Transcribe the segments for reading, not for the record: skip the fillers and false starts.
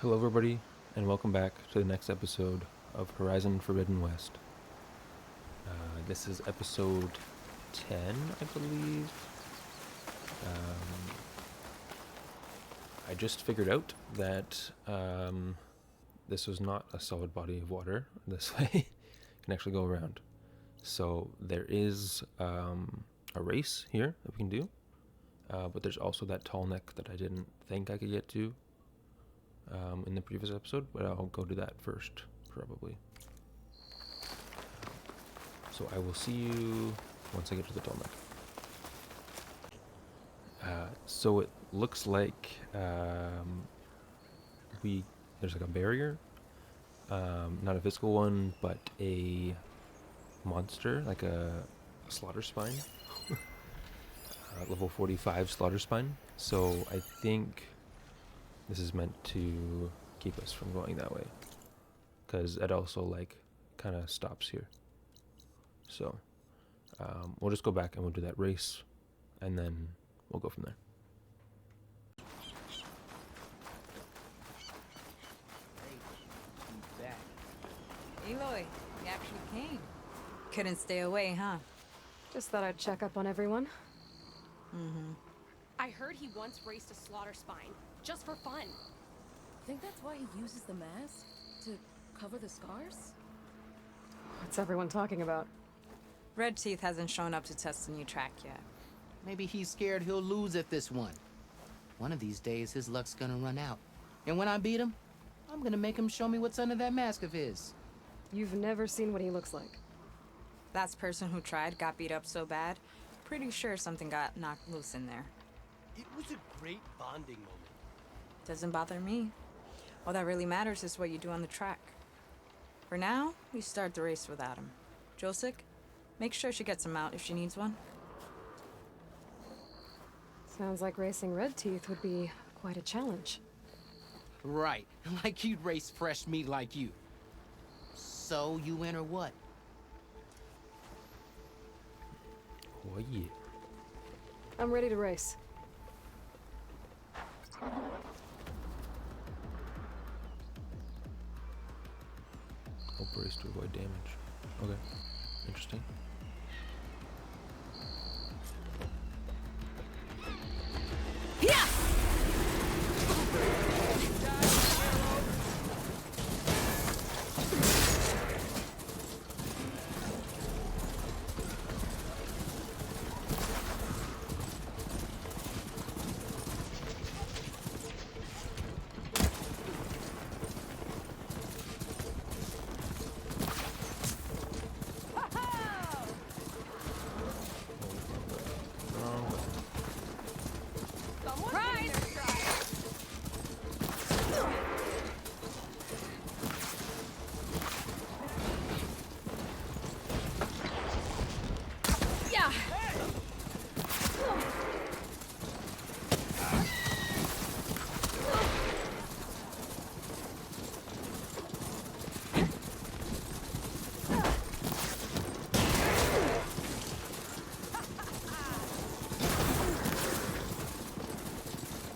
Hello, everybody, and welcome back to the next episode of Horizon Forbidden West. This is episode 10, I believe. I just figured out that this was not a solid body of water. This way can actually go around. So there is a race here that we can do, but there's also that tall neck that I didn't think I could get to in the previous episode, but I'll go do that first, probably. So I will see you once I get to the tall neck. So it looks like there's like a barrier, not a physical one, but a monster, like a slaughter spine, level 45 slaughter spine. So I think this is meant to keep us from going that way, because it also like kind of stops here. So we'll just go back and we'll do that race, and then we'll go from there. Aloy, you actually came. Couldn't stay away, huh? Just thought I'd check up on everyone. I heard he once raced a slaughter spine, just for fun. Think that's why he uses the mask? To cover the scars? What's everyone talking about? Red Teeth hasn't shown up to test the new track yet. Maybe he's scared he'll lose at this one. One of these days, his luck's gonna run out. And when I beat him, I'm gonna make him show me what's under that mask of his. You've never seen what he looks like. Last person who tried got beat up so bad, pretty sure something got knocked loose in there. It was a great bonding moment. Doesn't bother me. All that really matters is what you do on the track. For now, we start the race without him. Josik, make sure she gets him out if she needs one. Sounds like racing Red Teeth would be quite a challenge. Right, like you'd race fresh meat like you. So, you win or what? Oh yeah. I'm ready to race. Hope race to avoid damage. Okay, interesting.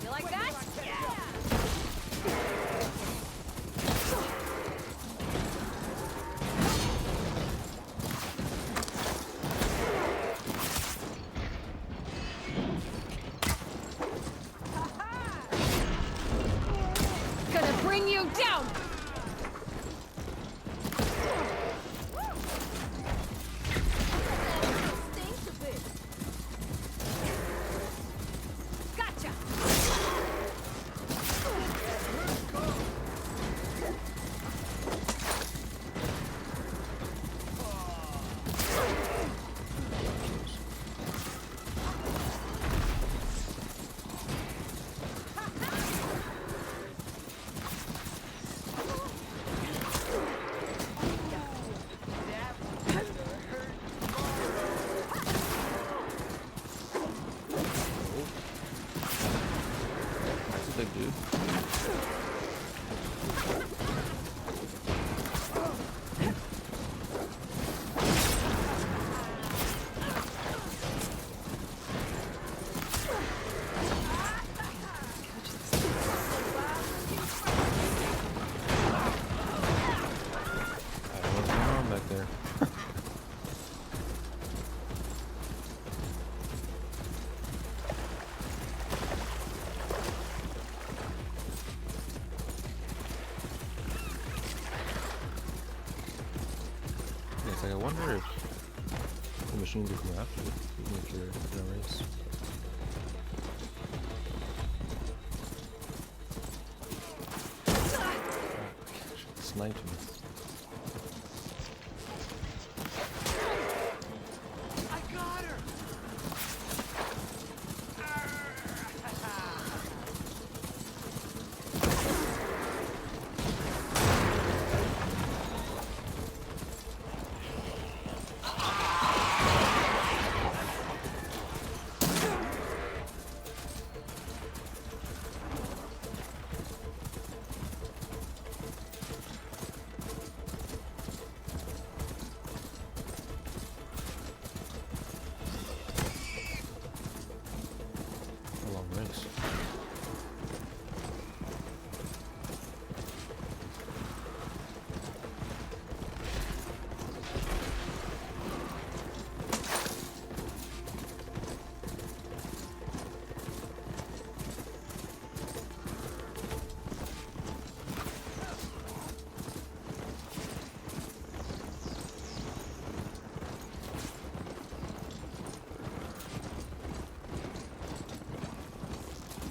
You like that? Gonna bring you down! Stinks a bit. Gotcha! That's a big dude. wonder if the machines will come after you, even if you're in a race. Sniped me. I got her! A long race.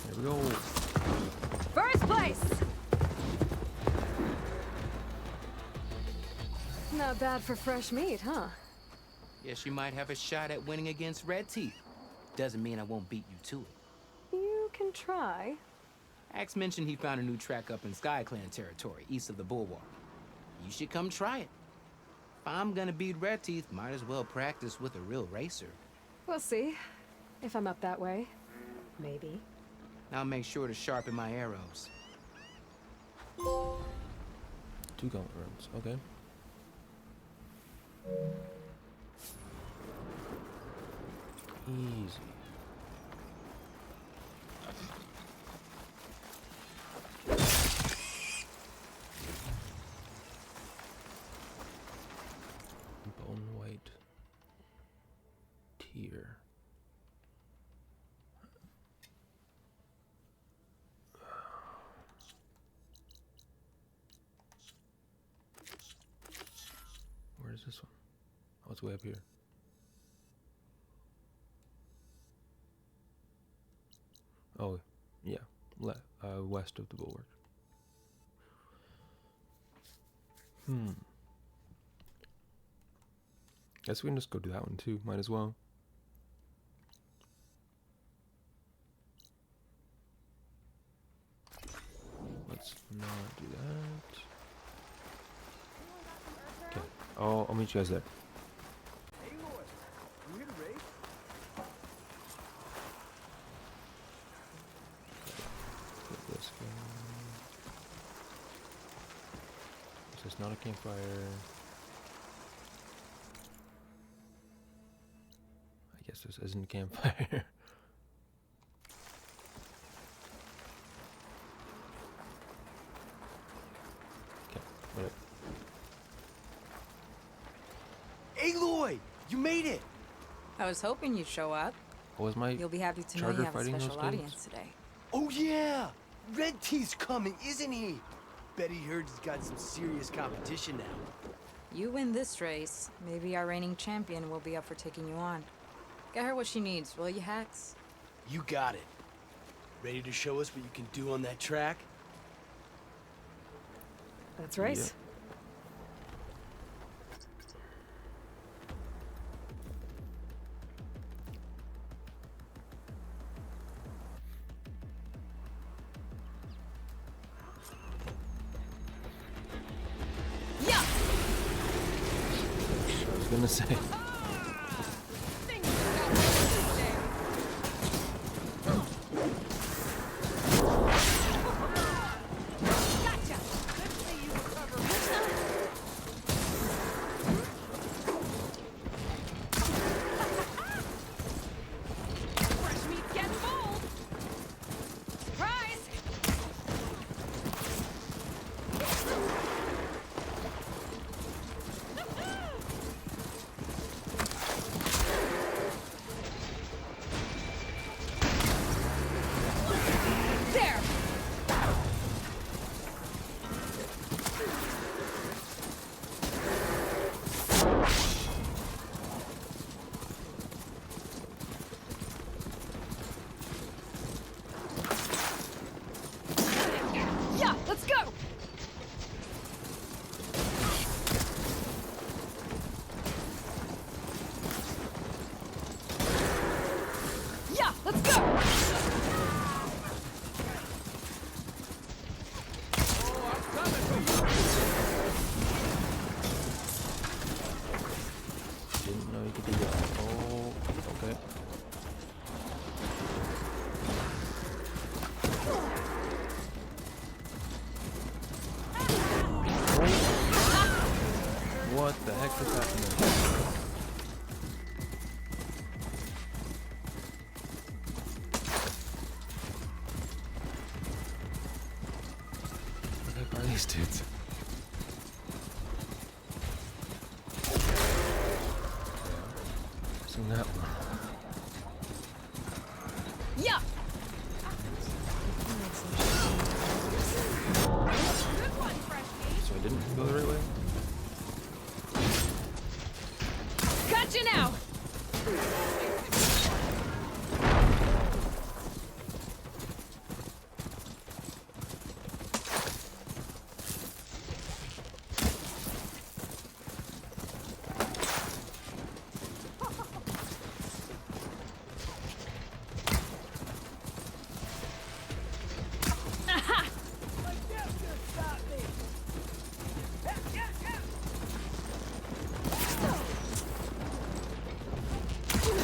Here we go. First place! Not bad for fresh meat, huh? Yes, you might have a shot at winning against Red Teeth. Doesn't mean I won't beat you to it. You can try. Axe mentioned he found a new track up in SkyClan territory, east of the Bulwark. You should come try it. If I'm gonna beat Red Teeth, might as well practice with a real racer. We'll see. If I'm up that way. Maybe. I'll make sure to sharpen my arrows. 2 gauntlet runs. Okay. Easy. Bone white tear. Where is this one? Oh, it's way up here. Oh, yeah. West of the bulwark. Guess we can just go do that one too. Might as well. Let's not do that. Okay. Oh, I'll meet you guys there. Aloy, you here to race? Get this going. This is not a campfire. I guess this isn't a campfire. Okay, whatever. Aloy, you made it! I was hoping you'd show up. What was my You'll be happy to know charter you have a fighting those special dudes? audience today. Oh yeah! Red Teeth's coming, isn't he? Bet he heard he's got some serious competition now. You win this race, maybe our reigning champion will be up for taking you on. Get her what she needs, will you, Hacks? You got it. Ready to show us what you can do on that track? Let's race. I was gonna say. Fresh meat's getting bold. Surprise! The heck is happening? What the heck are these dudes? Seen that one. Yeah! Good one, fresh meat. So I didn't go the right way? Gotcha now!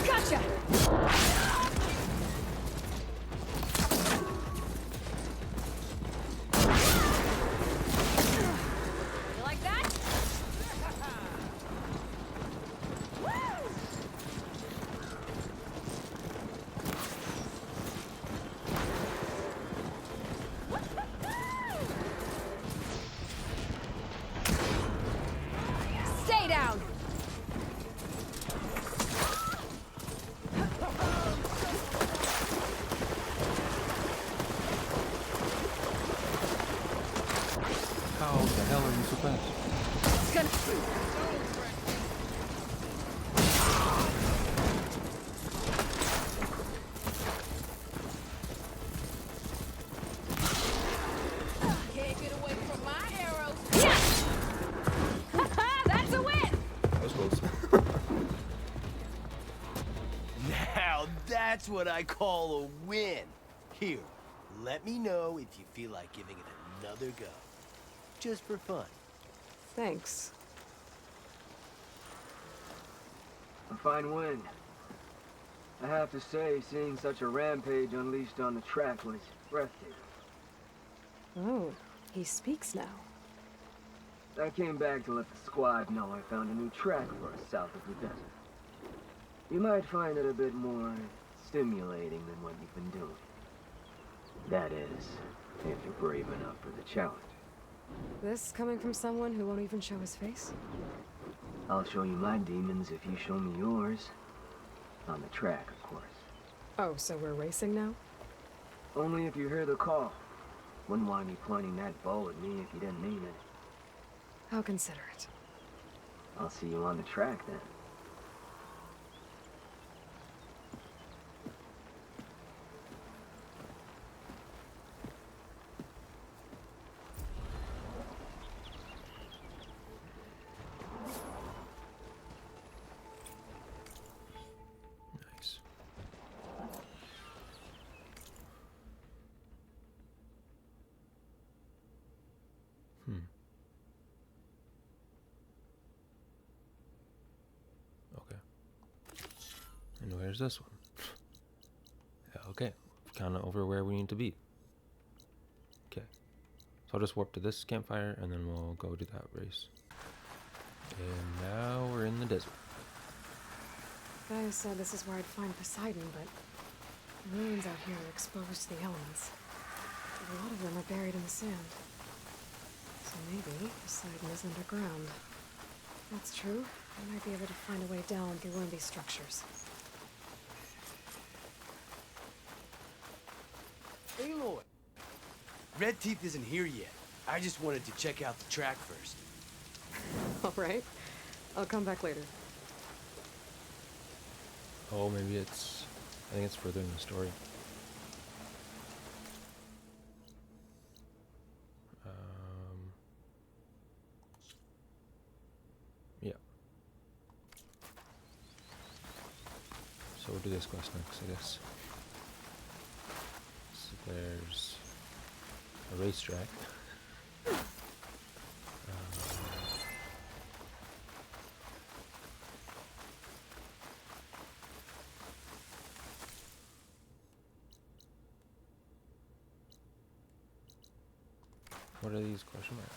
Gotcha! You like that? Stay down! How the hell are you so fast? It's gonna... Can't get away from my arrows. Yes! That's a win! That was close. Now that's what I call a win. Here, let me know if you feel like giving it another go. Just for fun. Thanks. A fine win. I have to say, seeing such a rampage unleashed on the track was breathtaking. Oh, he speaks now. I came back to let the squad know I found a new track for us south of the desert. You might find it a bit more stimulating than what you've been doing. That is, if you're brave enough for the challenge. This coming from someone who won't even show his face? I'll show you my demons if you show me yours. On the track, of course. Oh, so we're racing now? Only if you hear the call. Wouldn't want you pointing that bow at me if you didn't mean it. How considerate. I'll see you on the track then. Nice. Okay. And where's this one? Yeah, okay. Kind of over where we need to be. Okay. So I'll just warp to this campfire and then we'll go do that race. And now we're in the desert. Guy said this is where I'd find Poseidon, but the ruins out here are exposed to the elements. A lot of them are buried in the sand. So maybe Poseidon is underground. If that's true, I might be able to find a way down through one of these structures. Aloy! Red Teeth isn't here yet. I just wanted to check out the track first. All right. I'll come back later. Oh, maybe it's... I think it's further in the story. Yeah. So we'll do this quest next, I guess. So there's a racetrack. What are these question marks?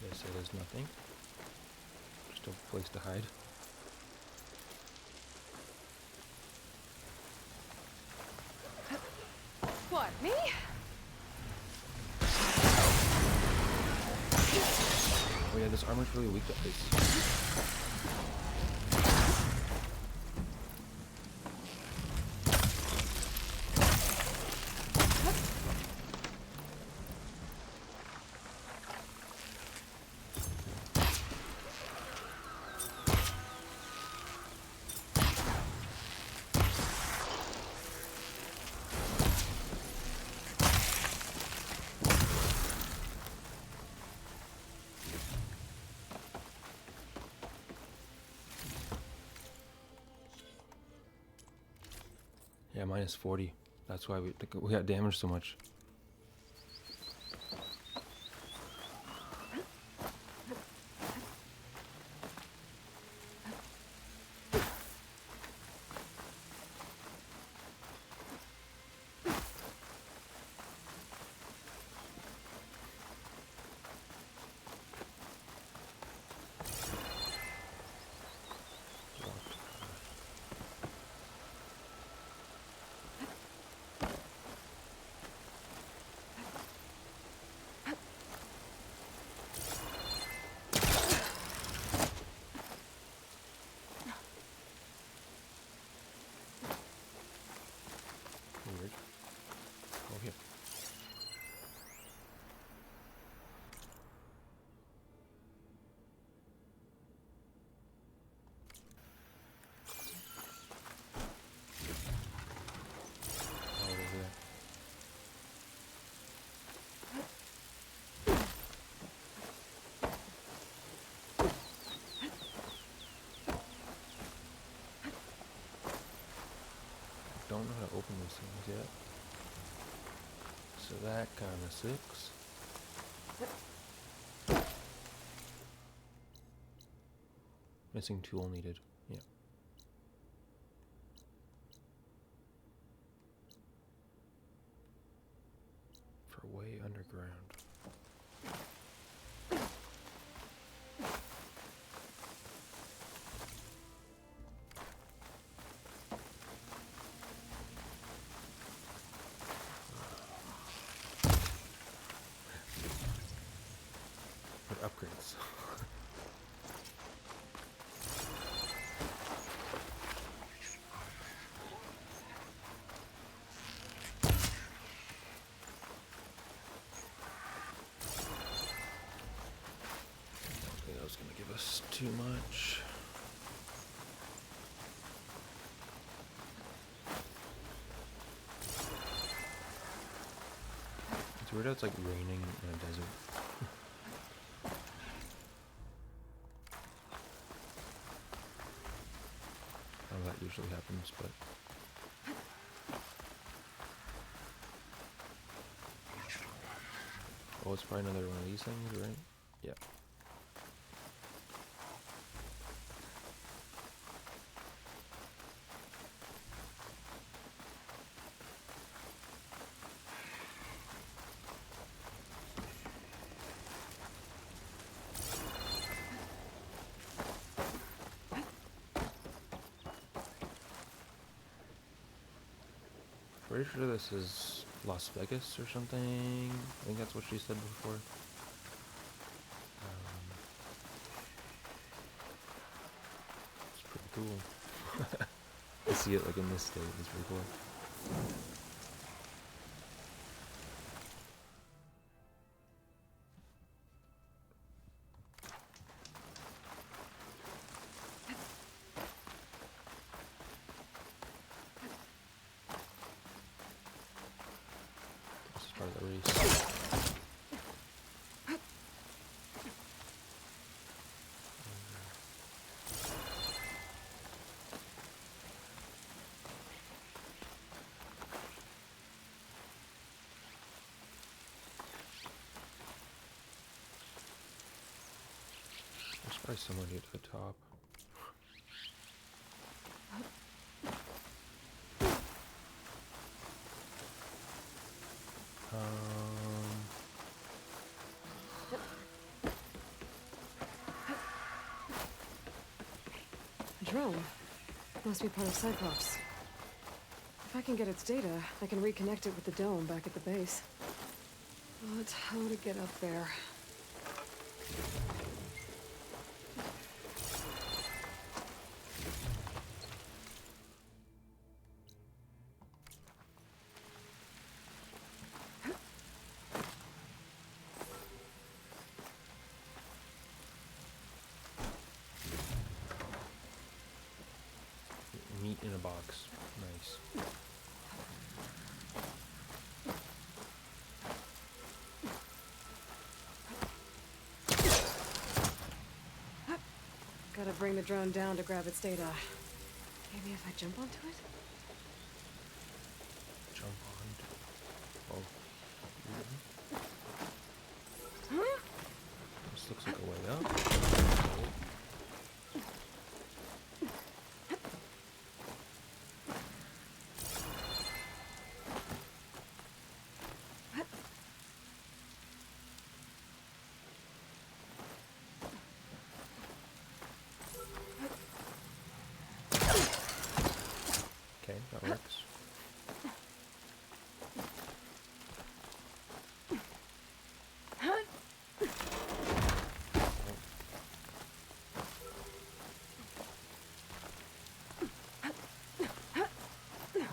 They say there's nothing. Just a place to hide. What, me? Oh yeah, this armor's really weak to ice. Yeah, minus 40. That's why we got damaged so much. Weird. Oh, here. Oh, over here. Don't know how to open these things yet. So that kind of sucks. Missing tool needed. Yeah. For way underground. What upgrades? Okay, that was gonna give us too much. It's weird how it's like raining in a desert. How that usually happens, but oh, it's probably another one of these things, right? Yeah. Pretty sure this is Las Vegas or something. I think that's what she said before. It's pretty cool. I see it like in this state. It's pretty cool. This is part of the race. There's probably somewhere near the top. drone. Must be part of Cyclops. If I can get its data, I can reconnect it with the dome back at the base. But how to get up there? Meat in a box. Nice. Gotta bring the drone down to grab its data. Maybe if I jump onto it? Jump on. Oh. This looks like a way up. Okay, that works.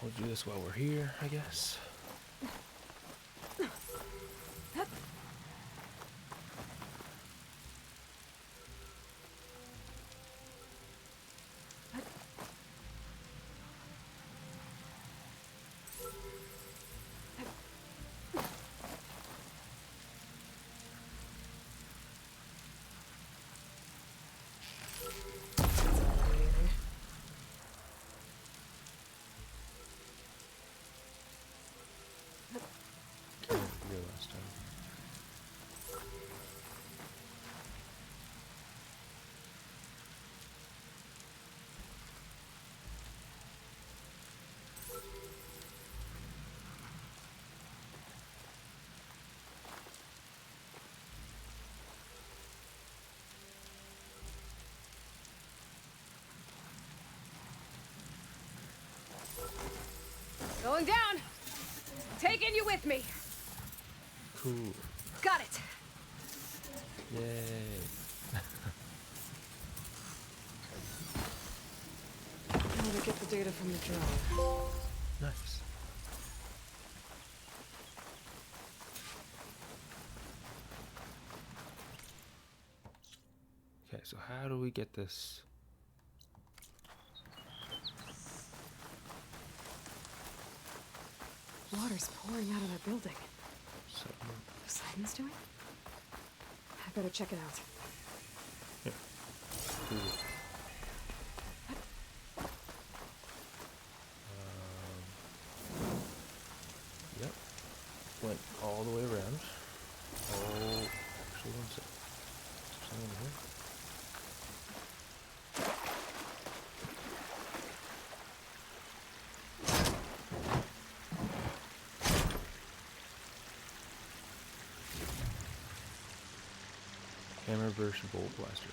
We'll do this while we're here, I guess. Can't do last time. Going down! Taking you with me! Cool. Got it! Yay. Now to get the data from the drone. Nice. Okay, so how do we get this? Water's pouring out of that building. So, Poseidon's doing? I better check it out. cool. Yep. Went all the way around. Oh, actually, one sec. Is there someone here? Hammer versus bolt blaster.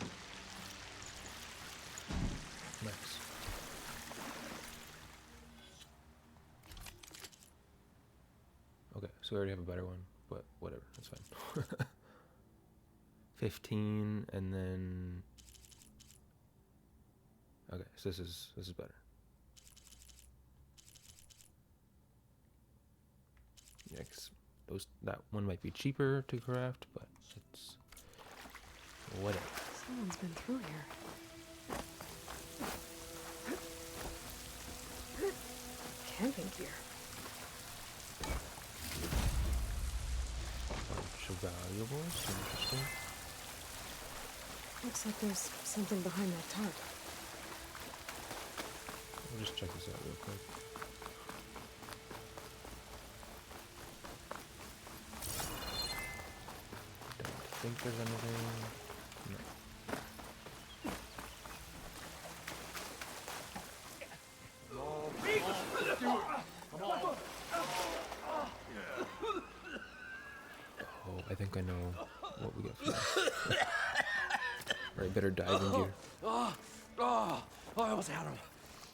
Nice. Okay, so we already have a better one, but whatever, that's fine. 15 and then okay, so this is better. Yeah, 'cause that one might be cheaper to craft, but it's whatever. Someone's been through here. Camping gear. Bunch of valuables, interesting. Looks like there's something behind that tarp. We'll just check this out real quick. Don't think there's anything. No. Oh, I think I know what we get from this. Right, better diving gear. I almost had him.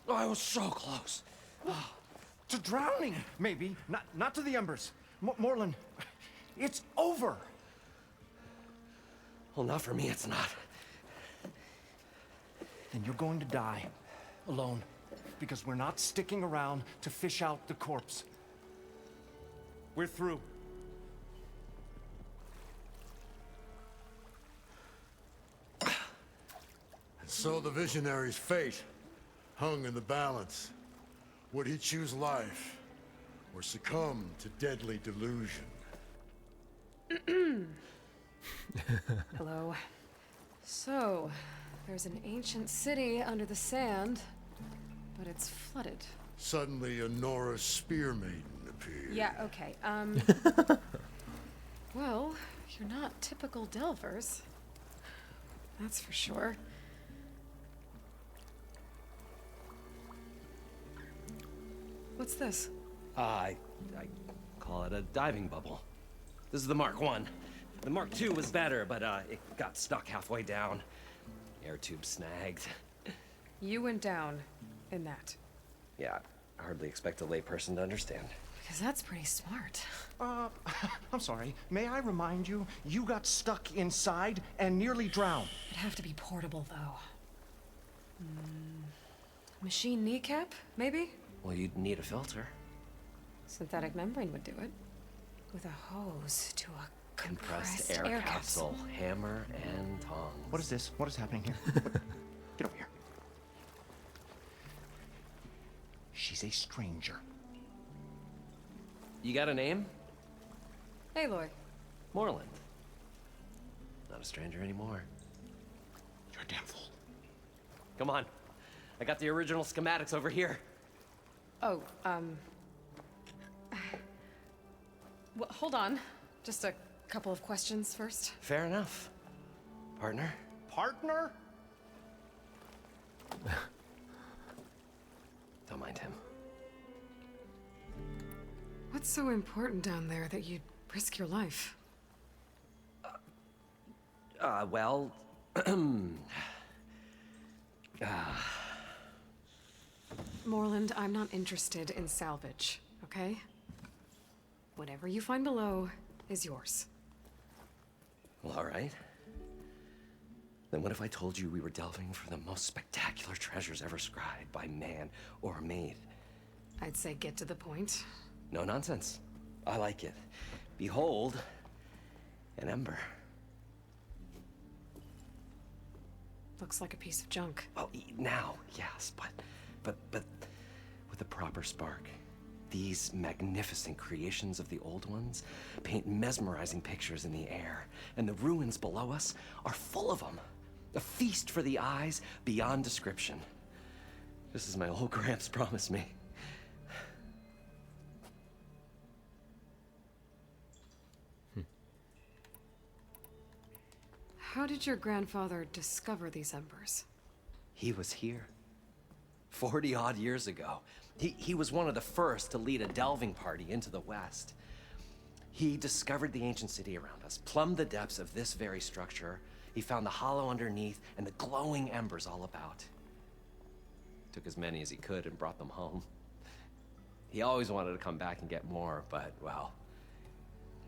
I was so close. To drowning, maybe. Not to the embers. Moreland, it's over. Well, not for me, it's not. Then you're going to die. Alone. Because we're not sticking around to fish out the corpse. We're through. So the visionary's fate hung in the balance. Would he choose life or succumb to deadly delusion? Hello. So, there's an ancient city under the sand, but it's flooded. Suddenly, a Nora spear maiden appeared. Yeah, okay. Well, you're not typical Delvers. That's for sure. What's this? I call it a diving bubble. This is the Mark 1. The Mark 2 was better, but it got stuck halfway down. Air tube snagged. You went down in that. Yeah, I hardly expect a layperson to understand. Because that's pretty smart. I'm sorry. May I remind you, you got stuck inside and nearly drowned. It'd have to be portable, though. Machine kneecap, maybe? Well, you'd need a filter. Synthetic membrane would do it. With a hose to a compressed air capsule, hammer and tongs. What is this? What is happening here? Get over here. She's a stranger. You got a name? Aloy. Moreland. Not a stranger anymore. You're a damn fool. Come on. I got the original schematics over here. Oh, well, hold on. Just a couple of questions first. Fair enough. Partner? Partner? Don't mind him. What's so important down there that you'd risk your life? Well... Moreland, I'm not interested in salvage, okay? Whatever you find below is yours. Well, all right. Then what if I told you we were delving for the most spectacular treasures ever scribed by man or maid? I'd say get to the point. No nonsense. I like it. Behold, an ember. Looks like a piece of junk. Well, now, yes, but with a proper spark. These magnificent creations of the old ones paint mesmerizing pictures in the air, and the ruins below us are full of them. A feast for the eyes beyond description. Just as my old Gramps promised me. How did your grandfather discover these embers? He was here. 40-odd years ago. He was one of the first to lead a delving party into the West. He discovered the ancient city around us, plumbed the depths of this very structure. He found the hollow underneath and the glowing embers all about. Took as many as he could and brought them home. He always wanted to come back and get more, but, well,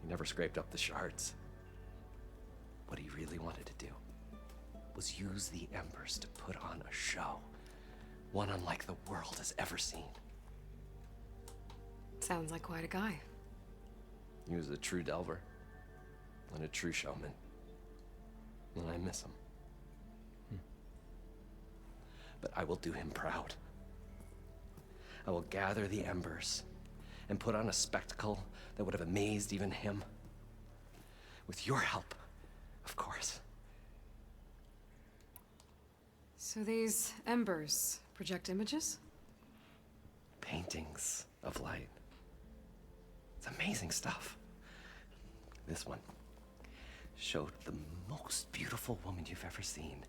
he never scraped up the shards. What he really wanted to do was use the embers to put on a show. One unlike the world has ever seen. Sounds like quite a guy. He was a true delver and a true showman. And I miss him. But I will do him proud. I will gather the embers and put on a spectacle that would have amazed even him. With your help, of course. So these embers project images? Paintings of light. It's amazing stuff. This one showed the most beautiful woman you've ever seen,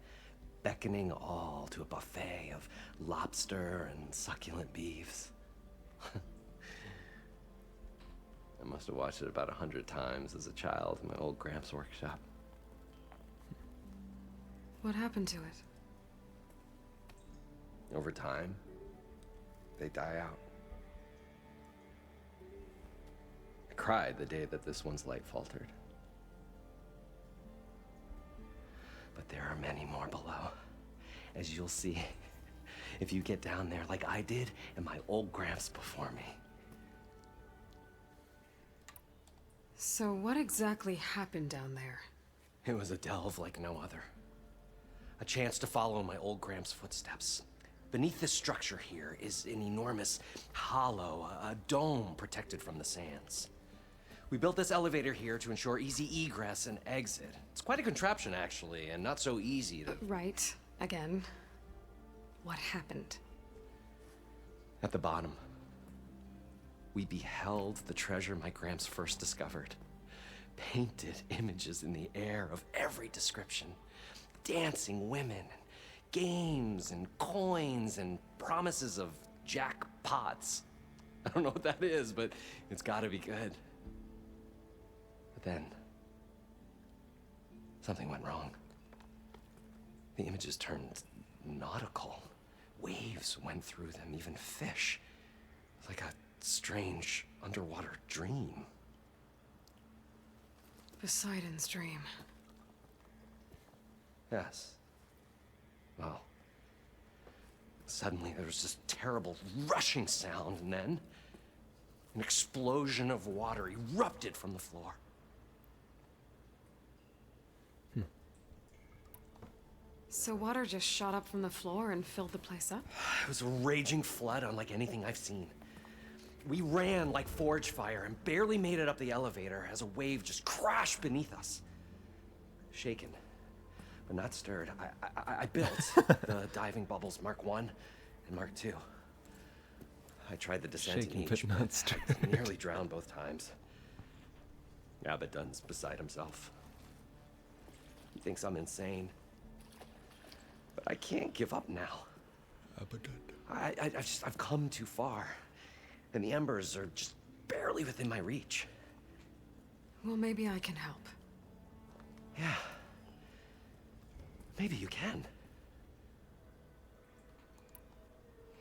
beckoning all to a buffet of lobster and succulent beeves. I must have watched it about 100 times as a child in my old Gramps' workshop. What happened to it? Over time, they die out. I cried the day that this one's light faltered. But there are many more below, as you'll see if you get down there like I did and my old Gramps before me. So what exactly happened down there? It was a delve like no other. A chance to follow my old Gramps' footsteps. Beneath this structure here is an enormous hollow, a dome protected from the sands. We built this elevator here to ensure easy egress and exit. It's quite a contraption, actually, and not so easy to... Right. Again. What happened? At the bottom, we beheld the treasure my Gramps first discovered. Painted images in the air of every description. Dancing women, games and coins and promises of jackpots. I don't know what that is, but it's gotta be good. But then, something went wrong. The images turned nautical. Waves went through them, even fish. Like a strange underwater dream. Poseidon's dream. Yes. Well, suddenly there was this terrible rushing sound, and then an explosion of water erupted from the floor. So water just shot up from the floor and filled the place up? It was a raging flood unlike anything I've seen. We ran like forge fire and barely made it up the elevator as a wave just crashed beneath us. Shaken, but not stirred, I built the diving bubbles Mark 1 and Mark 2. I tried the descent Shaken, in but each, not stirred. nearly drowned both times. Abaddon's beside himself. He thinks I'm insane. But I can't give up now. Abaddon. I've come too far. And the embers are just barely within my reach. Well, maybe I can help. Yeah. Maybe you can.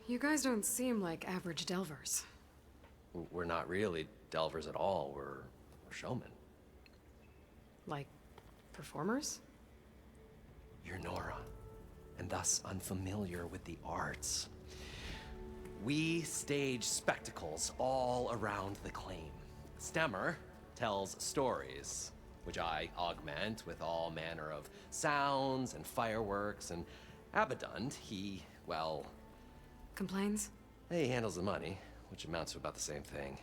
You guys don't seem like average delvers. We're not really delvers at all. We're showmen. Like, performers? You're Nora, and thus unfamiliar with the arts. We stage spectacles all around the claim. Stemmer tells stories, which I augment with all manner of sounds and fireworks, and Abaddon, he, well... Complains? He handles the money, which amounts to about the same thing.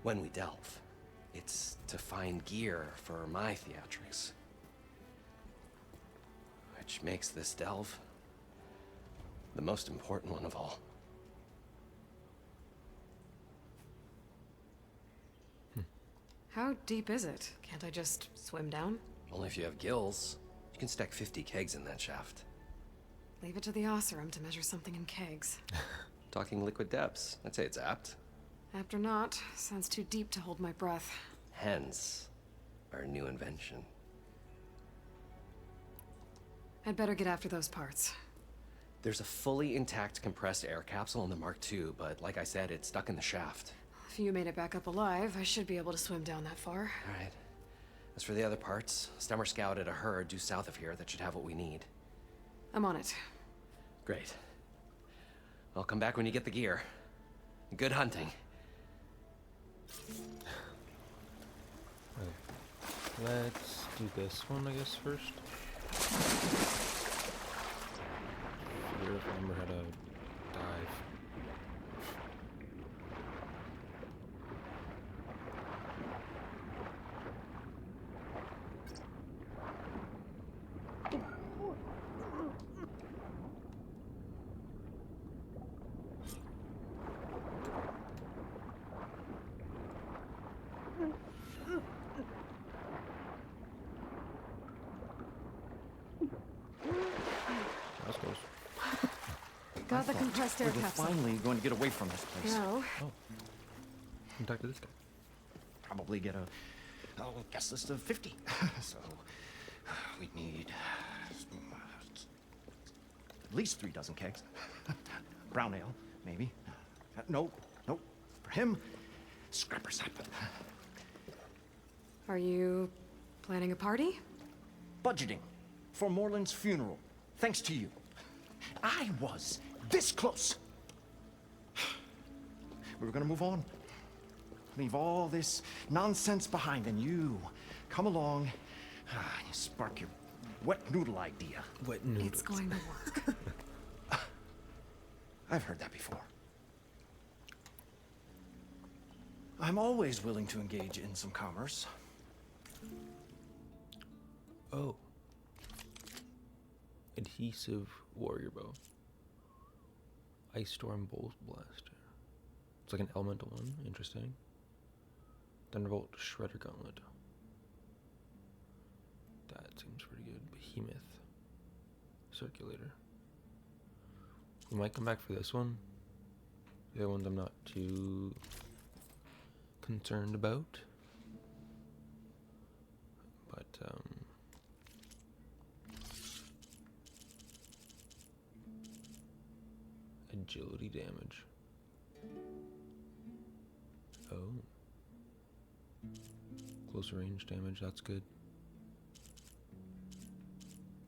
When we delve, it's to find gear for my theatrics. Which makes this delve the most important one of all. How deep is it? Can't I just swim down? Only if you have gills. You can stack 50 kegs in that shaft. Leave it to the Osserum to measure something in kegs. Talking liquid depths, I'd say it's apt. Apt or not, sounds too deep to hold my breath. Hence, our new invention. I'd better get after those parts. There's a fully intact compressed air capsule in the Mark II, but like I said, it's stuck in the shaft. If you made it back up alive, I should be able to swim down that far. All right. As for the other parts, Stemmer scouted a herd due south of here that should have what we need. I'm on it. Great. I'll come back when you get the gear. Good hunting. Let's do this one, I guess, first. Figure if I remember how to dive. That's close. Got the compressed air We were capsule. finally going to get away from this place. No. Come talk to this guy. Probably get a guest list of 50. So we need at least 3 dozen kegs. Brown ale, maybe. No. For him, scrapper sap. Are you planning a party? Budgeting for Moreland's funeral, thanks to you. I was this close. We were gonna move on. Leave all this nonsense behind, and you come along, you spark your wet noodle idea. Wet noodles. It's going to work. I've heard that before. I'm always willing to engage in some commerce. Oh. Adhesive warrior bow. Ice storm bolt blaster. It's like an elemental one. Interesting. Thunderbolt shredder gauntlet. That seems pretty good. Behemoth. Circulator. We might come back for this one. The other ones I'm not too concerned about. But, agility damage. Oh. Close range damage, that's good.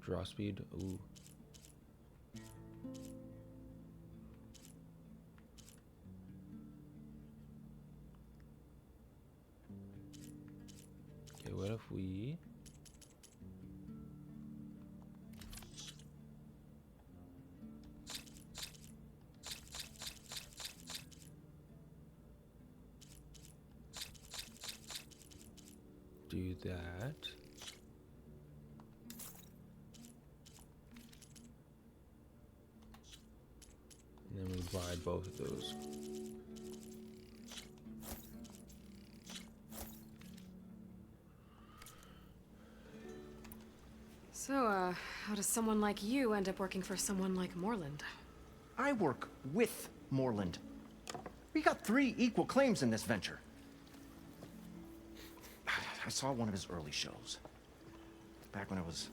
Draw speed, ooh. Okay, what if we do that? And then we buy both of those. So, how does someone like you end up working for someone like Moreland? I work with Moreland. We got 3 equal claims in this venture. I saw one of his early shows. Back when it was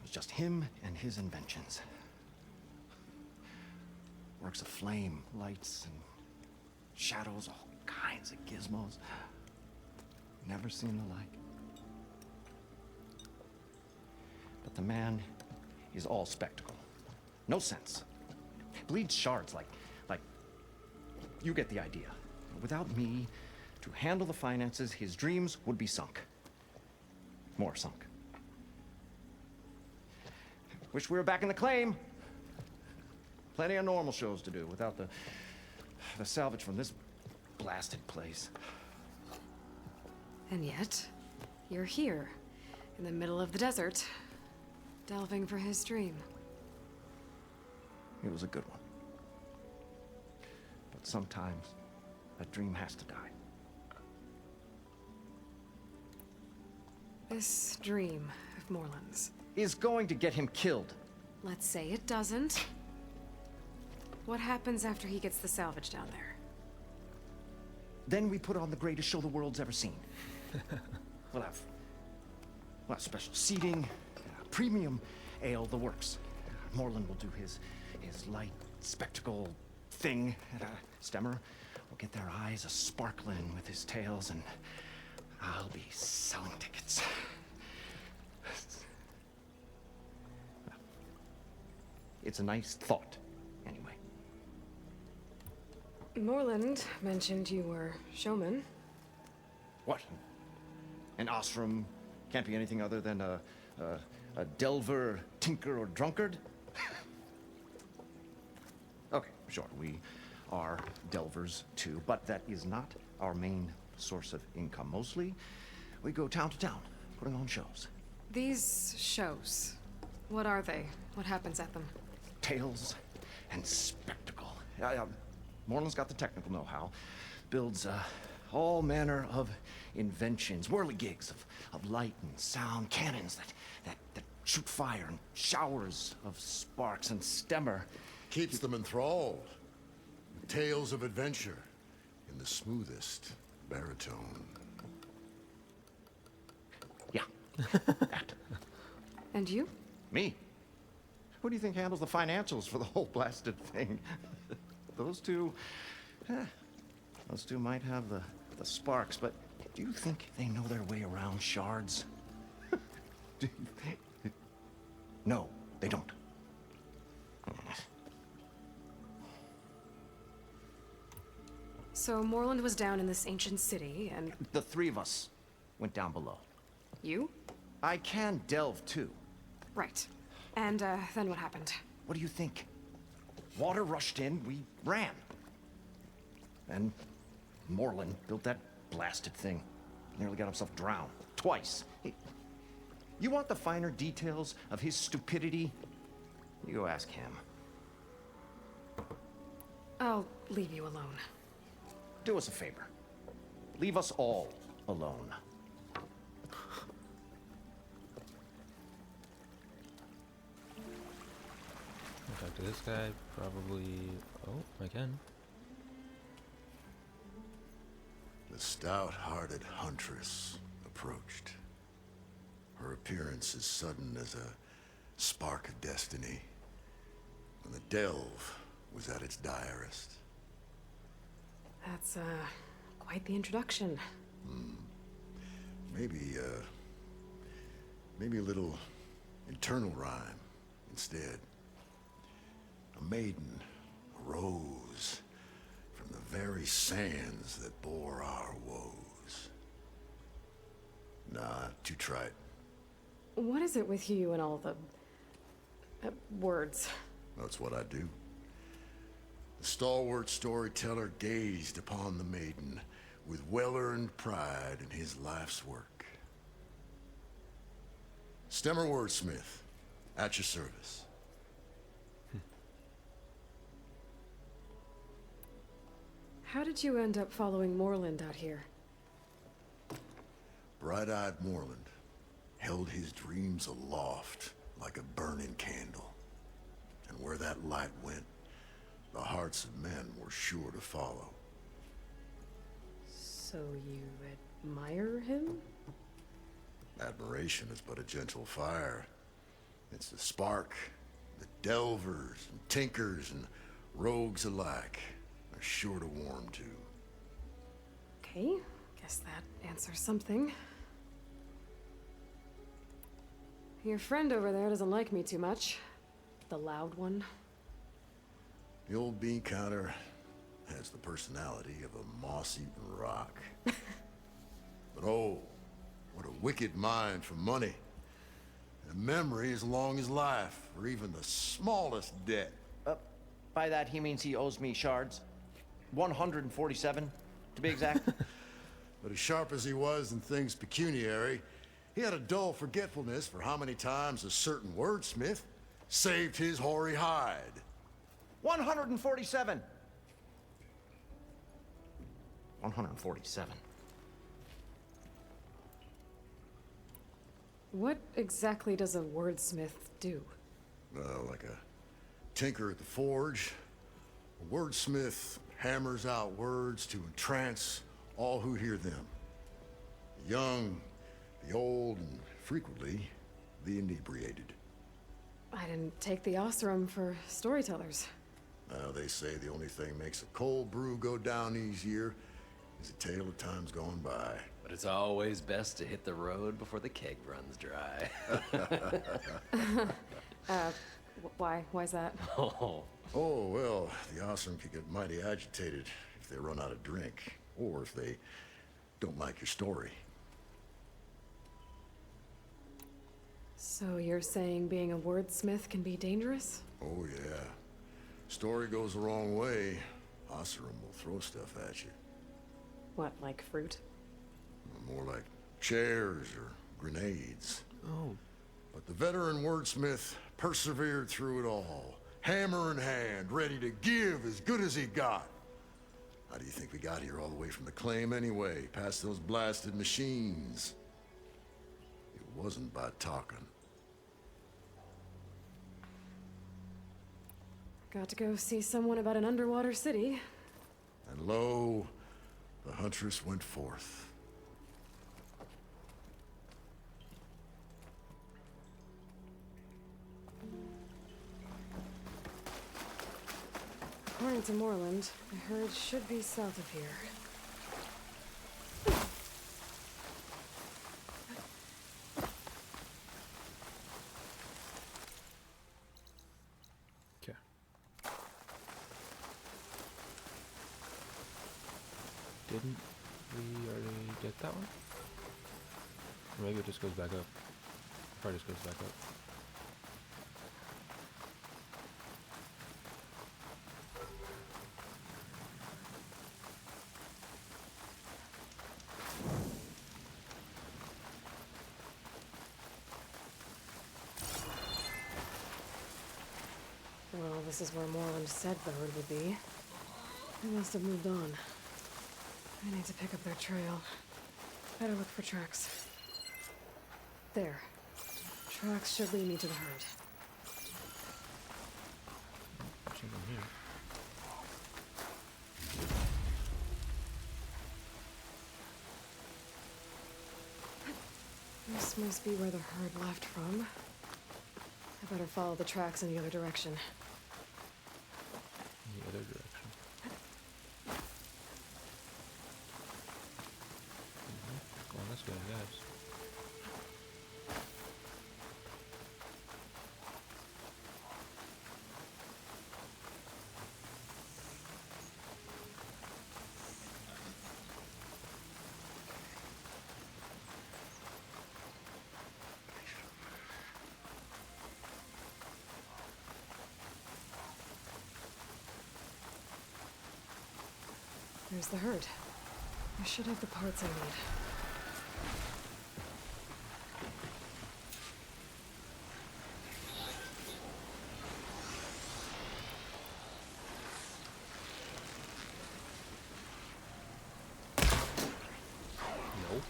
just him and his inventions. Works of flame, lights, and shadows, all kinds of gizmos. Never seen the like. But the man is all spectacle. No sense. Bleeds shards like you get the idea. Without me to handle the finances, his dreams would be sunk. More sunk. Wish we were back in the claim. Plenty of normal shows to do without the salvage from this blasted place. And yet, you're here, in the middle of the desert, delving for his dream. It was a good one. But sometimes, a dream has to die. This dream of Moreland's Is going to get him killed. let's say it doesn't. What happens after he gets the salvage down there? Then we put on the greatest show the world's ever seen. We'll have special seating, premium ale, the works. Moreland will do his light spectacle thing. Stemmer will get their eyes a-sparkling with his tales, and I'll be selling tickets. It's a nice thought, anyway. Moreland mentioned you were showman. What? An ostrom can't be anything other than a delver, tinker, or drunkard? Okay, sure, we are delvers too, but that is not our main source of income. Mostly, we go town to town, putting on shows. These shows, what are they? What happens at them? Tales and spectacle. Moreland's got the technical know-how. Builds all manner of inventions, whirligigs of light and sound, cannons that shoot fire, and showers of sparks, and Stemmer Keeps them enthralled. Tales of adventure in the smoothest baritone. Yeah. That. And you? Me? Who do you think handles the financials for the whole blasted thing? Those two... those two might have the sparks, but do you think they know their way around shards? No, they don't. So Moreland was down in this ancient city, and... The three of us went down below. You? I can delve, too. Right. And, then what happened? What do you think? Water rushed in, we ran. And Moreland built that blasted thing. Nearly got himself drowned. Twice. Hey, you want the finer details of his stupidity? You go ask him. I'll leave you alone. Do us a favor. Leave us all alone. I'll talk to this guy, probably... Oh, I can. The stout-hearted huntress approached. Her appearance as sudden as a spark of destiny when the delve was at its direst. That's, quite the introduction. Maybe a little internal rhyme instead. A maiden arose from the very sands that bore our woes. Nah, too trite. What is it with you and all the... words? That's what I do. The stalwart storyteller gazed upon the maiden with well-earned pride in his life's work. Stemmer wordsmith, at your service. How did you end up following Moreland out here? Bright-eyed Moreland held his dreams aloft like a burning candle. And where that light went, the hearts of men were sure to follow. So you admire him? Admiration is but a gentle fire. It's the spark that delvers and tinkers and rogues alike are sure to warm to. Okay, guess that answers something. Your friend over there doesn't like me too much. The loud one. The old bean counter has the personality of a moss-eaten rock. But oh, what a wicked mind for money. And a memory as long as life, or even the smallest debt. By that, he means he owes me shards. 147, to be exact. But as sharp as he was in things pecuniary, he had a dull forgetfulness for how many times a certain wordsmith saved his hoary hide. 147. 147. What exactly does a wordsmith do? Like a tinker at the forge, a wordsmith hammers out words to entrance all who hear them. The young, the old, and frequently, the inebriated. I didn't take the Osram for storytellers. They say the only thing makes a cold brew go down easier is a tale of times gone by. But it's always best to hit the road before the keg runs dry. Why? Why's that? Oh, well, the Osram could get mighty agitated if they run out of drink, or if they don't like your story. So you're saying being a wordsmith can be dangerous? Oh, yeah. Story goes the wrong way, Osram will throw stuff at you. What, like fruit? More like chairs or grenades. Oh. But the veteran wordsmith persevered through it all, hammer in hand, ready to give as good as he got. How do you think we got here all the way from the claim anyway, past those blasted machines? It wasn't by talking. Got to go see someone about an underwater city. And lo, the huntress went forth. According to Moreland, the herd should be south of here. Okay. Didn't we already get that one? Or maybe it just goes back up. Probably just goes back up. Well, this is where Moreland said the herd would be. They must have moved on. I need to pick up their trail. Better look for tracks. There. Tracks should lead me to the herd. Something here. This must be where the herd left from. I better follow the tracks in the other direction. In the other direction. Going this way, I guess. There's the herd. I should have the parts I need. No.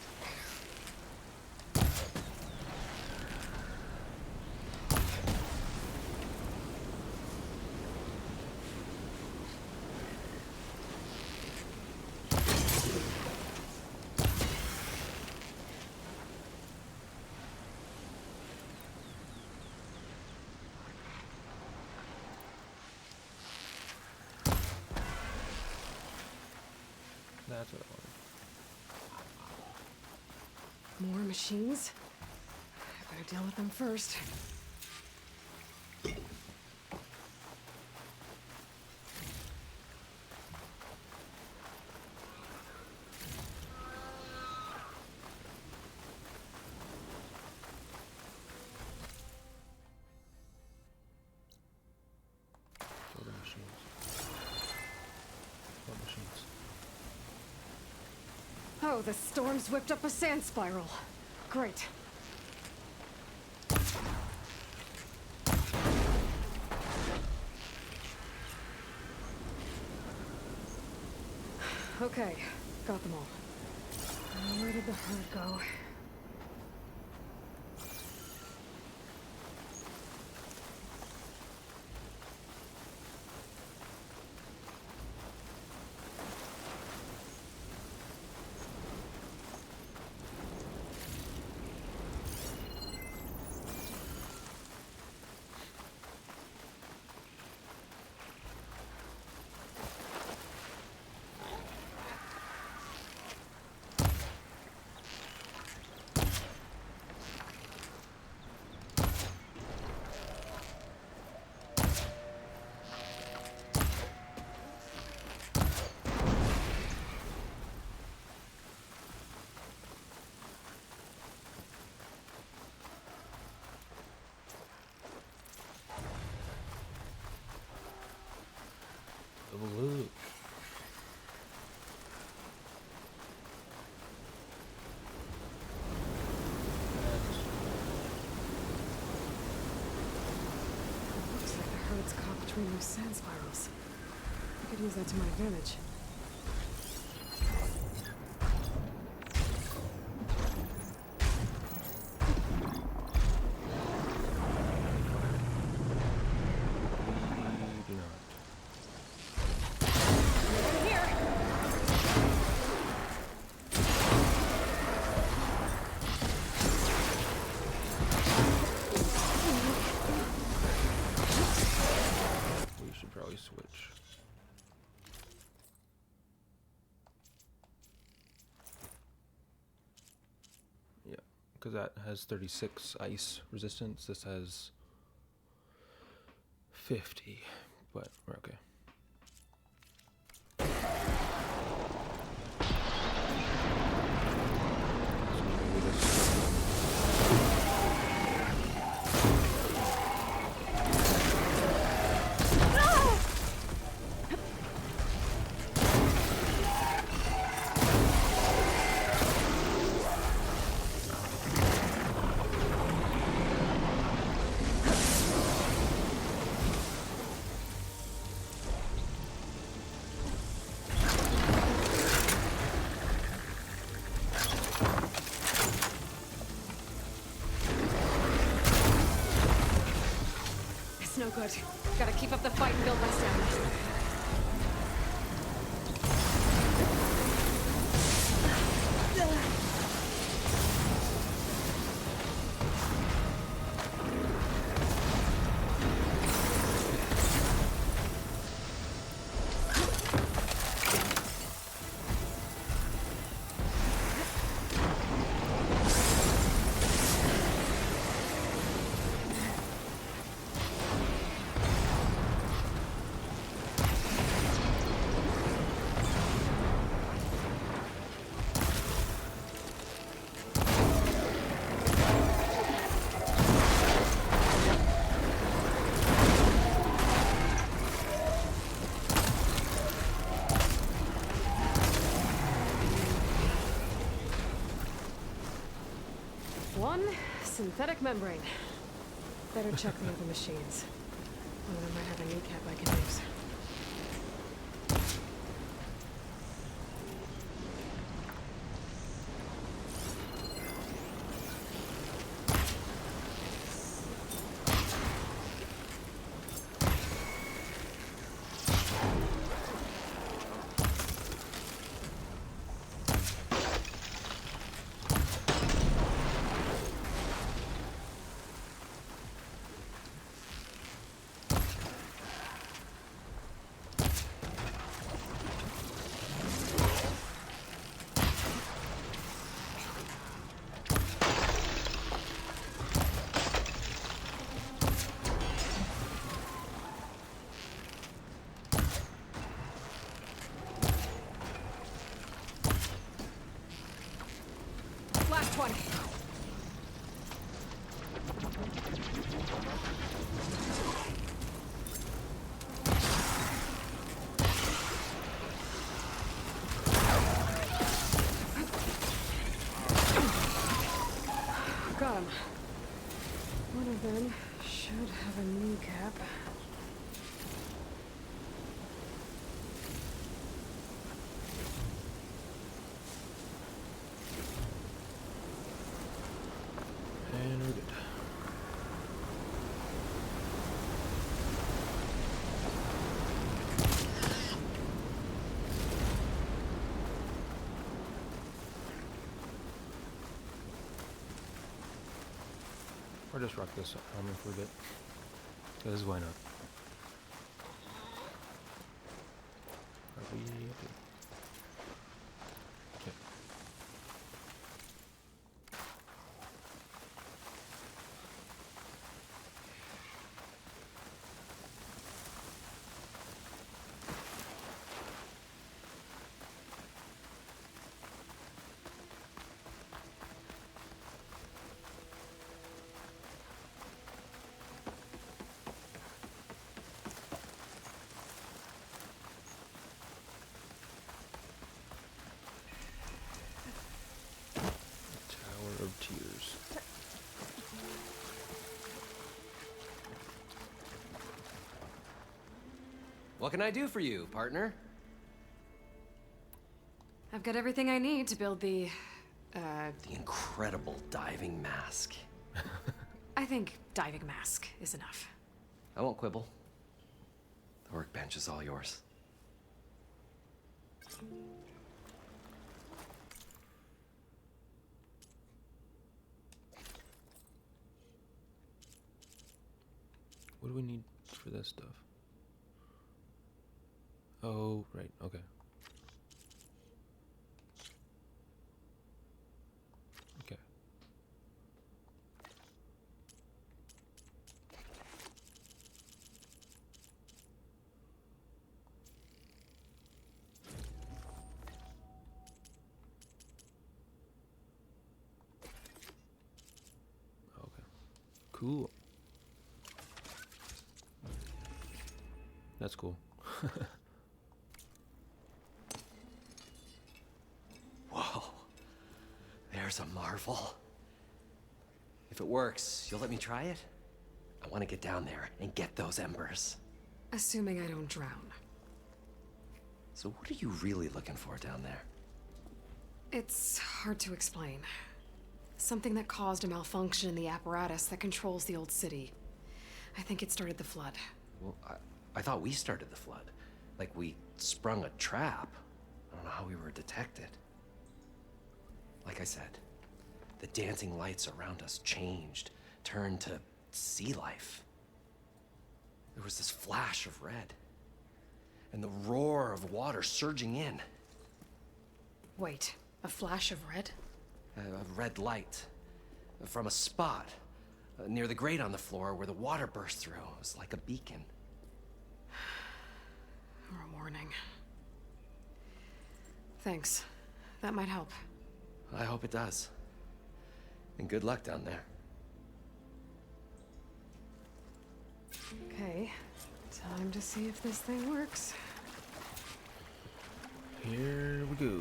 That's what I wanted. More machines? I better deal with them first. Other machines. What machines? Oh, the storm's whipped up a sand spiral. Great. Okay, got them all. Where did the herd go? Oh, look. Looks like the herd's caught between those sand spirals. I could use that to my advantage. We do not. We should probably switch. because that has 36 ice resistance. This has 50, but we're okay. It's no good. Gotta keep up the fight and build my stamina. One synthetic membrane. Better check the other machines. One of them might have a kneecap I can use. Last one. Got him. One of them should have a kneecap. And we're good. Or just rock this armor for a bit. Because why not? Are we okay? Okay. Tower of Tears. What can I do for you, partner? I've got everything I need to build the, The incredible diving mask. I think diving mask is enough. I won't quibble. The workbench is all yours. What do we need for this stuff? Oh, right, okay. Okay. Cool. That's cool. Whoa. There's a marvel. If it works, you'll let me try it? I want to get down there and get those embers. Assuming I don't drown. So what are you really looking for down there? It's hard to explain. Something that caused a malfunction in the apparatus that controls the old city. I think it started the flood. Well, I thought we started the flood. Like we sprung a trap. I don't know how we were detected. Like I said, the dancing lights around us changed, turned to sea life. There was this flash of red, and the roar of water surging in. Wait, a flash of red? A red light from a spot near the grate on the floor where the water burst through. It was like a beacon. Or a warning. Thanks. That might help. I hope it does. And good luck down there. Okay, time to see if this thing works. Here we go.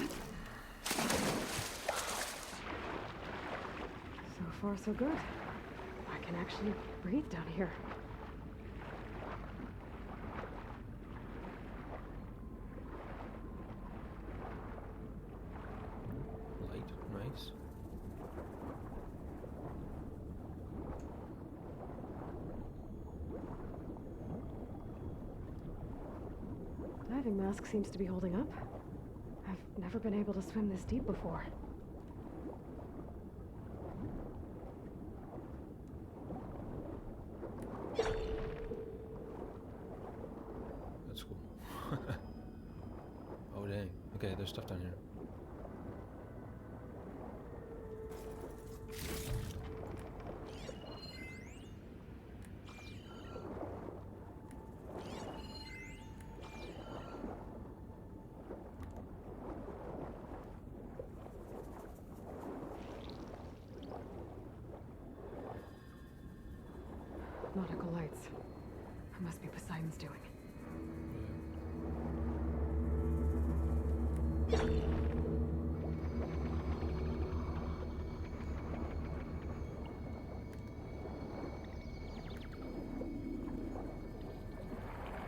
So far, so good. I can actually breathe down here. Light, nice. Diving mask seems to be holding up. I've never been able to swim this deep before. That's cool. Oh dang. Okay, there's stuff down here. Nautical lights. That must be Poseidon's doing.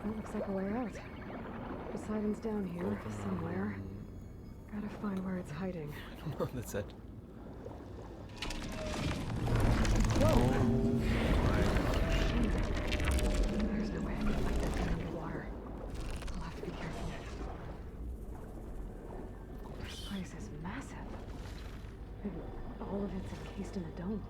That looks like a way out. Poseidon's down here, somewhere. Gotta find where it's hiding. I don't know, that's it. There's no way I can fight that thing underwater. I'll have to be careful. This place is massive. Maybe all of it's encased in a dome.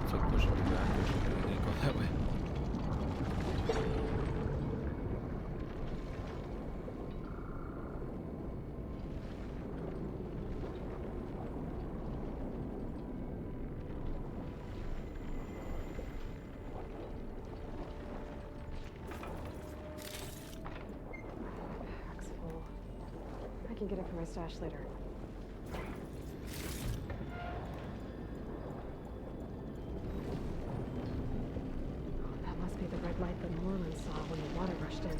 It's like pushing me back. I can't go that way. Pack's full. I can get it from my stash later. That must be the red light that Moreland saw when the water rushed in.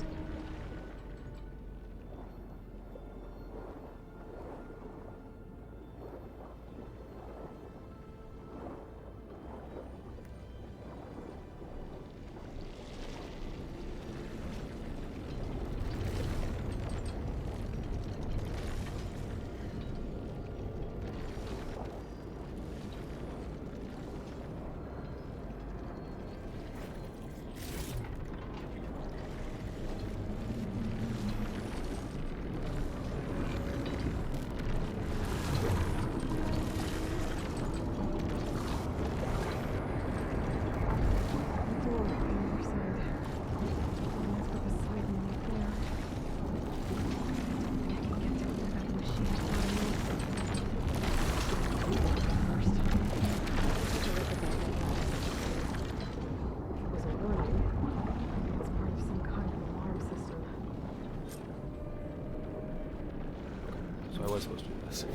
things.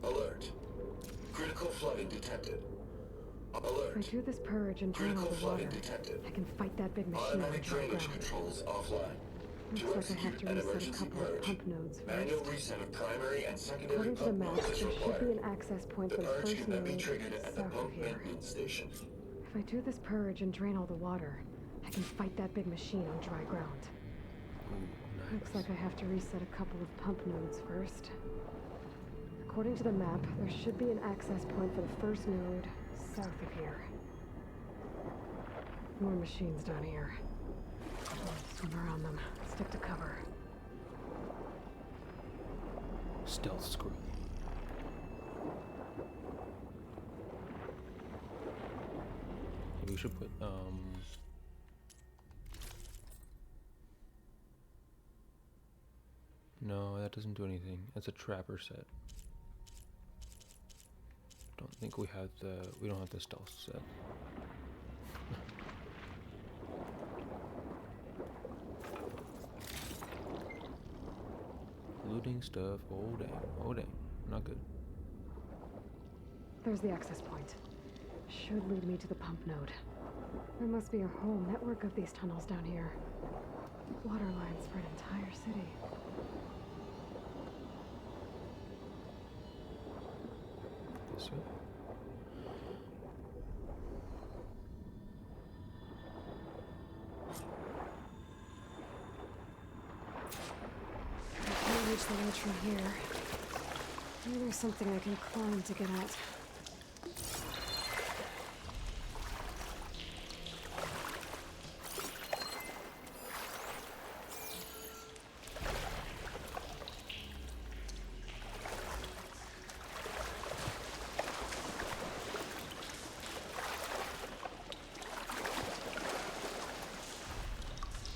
Alert. Critical flooding detected. Alert. If I do this purge and drain all Critical the water, flooding detected. I can fight that big machine on Automatic dry drainage ground. controls offline. Looks like I have to An reset a emergency couple of purge. pump nodes Manual first. reset of primary and secondary According to the pump map, nodes there is should required. be an access point The for the purge first can then be node triggered at the south of pump here. maintenance station. If I do this purge and drain all the water, I can fight that big machine on dry ground. Ooh, Looks nice. like I have to reset a couple of pump nodes first. According to the map, there should be an access point for the first node south of here. More machines down here. Swim around them. Stick to cover. Stealth scroll. Maybe we should put no, that doesn't do anything. It's a trapper set. Don't think we don't have the stealth set. Looting stuff. Oh dang. Oh dang. Not good. There's the access point. Should lead me to the pump node. There must be a whole network of these tunnels down here. Water lines for an entire city. This way. I can't reach the ledge from here. Maybe there's something I can climb to get at.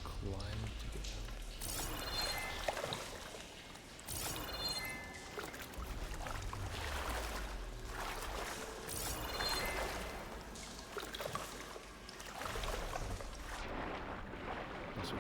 Climb to get out. This way.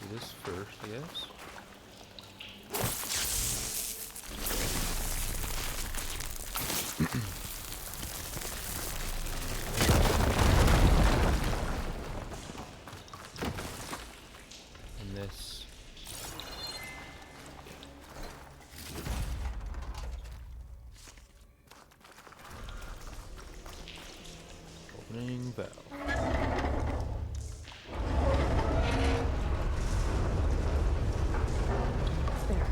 Do this first, I guess. And this. Opening valve. There.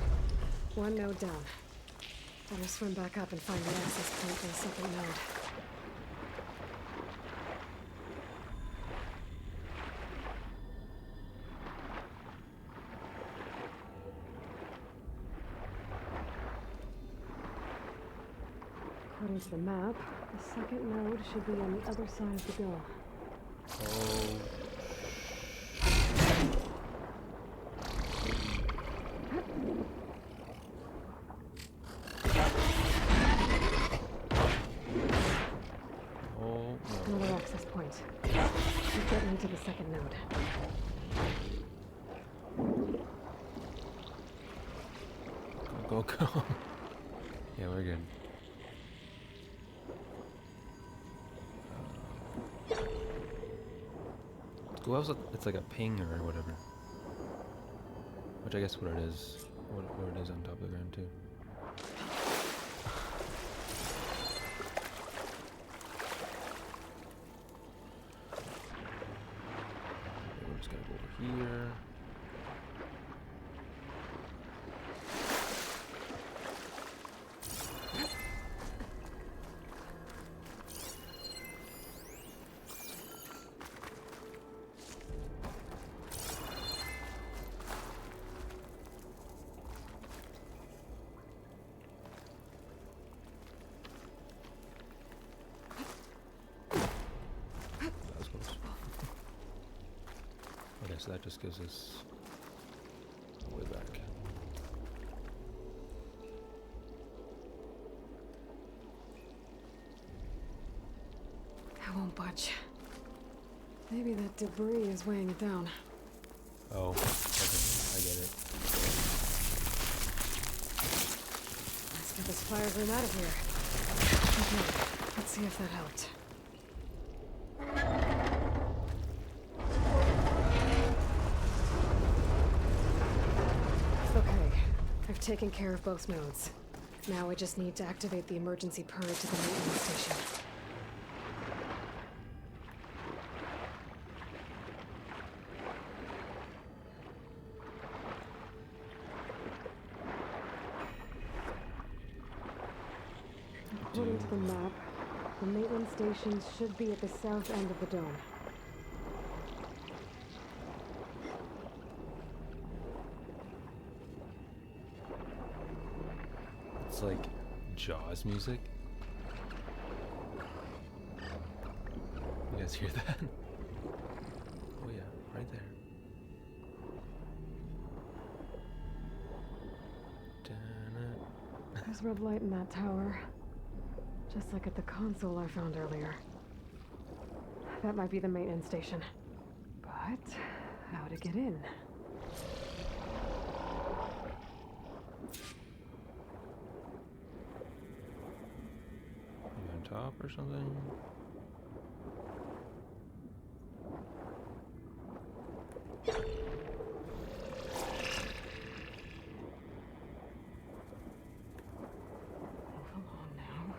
One node down. Better swim back up and find the access point for the second node. According to the map, the second node should be on the other side of the bill. Oh. Oh no. Another access point. Should get me to the second node. Go, go, go. Yeah, we're good. Well, it's like a ping or whatever. Which I guess what it is. What it is on top of the ground too. Okay, we're just gonna go over here. so that just gives us way back. I won't budge. Maybe that debris is weighing it down. Oh, okay, I get it. Let's get this fire room out of here. Okay, let's see if that helped. Okay, I've taken care of both nodes. Now I just need to activate the emergency purge at the maintenance station. According to the map, the maintenance stations should be at the south end of the dome. It's like Jaws music. You guys hear that? Oh yeah, right there. Da-na. There's red light in that tower. Just like at the console I found earlier. That might be the maintenance station. But how to get in? On top or something? Move along now.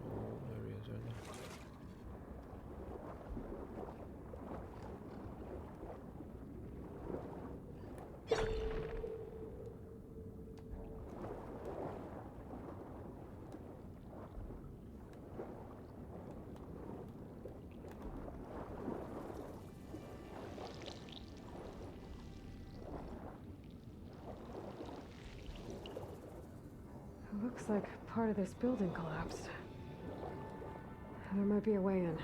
Oh, there he is right there. It looks like part of this building collapsed. There might be a way in.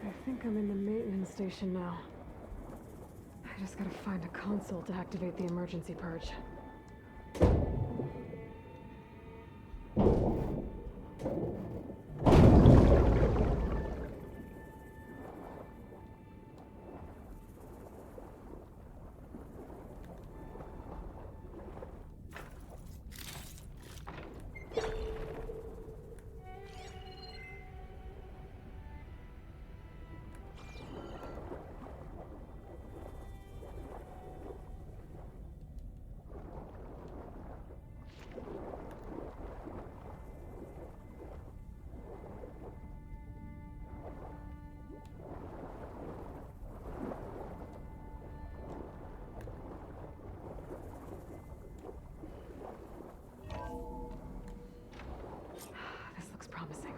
I think I'm in the maintenance station now. I just gotta find a console to activate the emergency purge. This looks promising.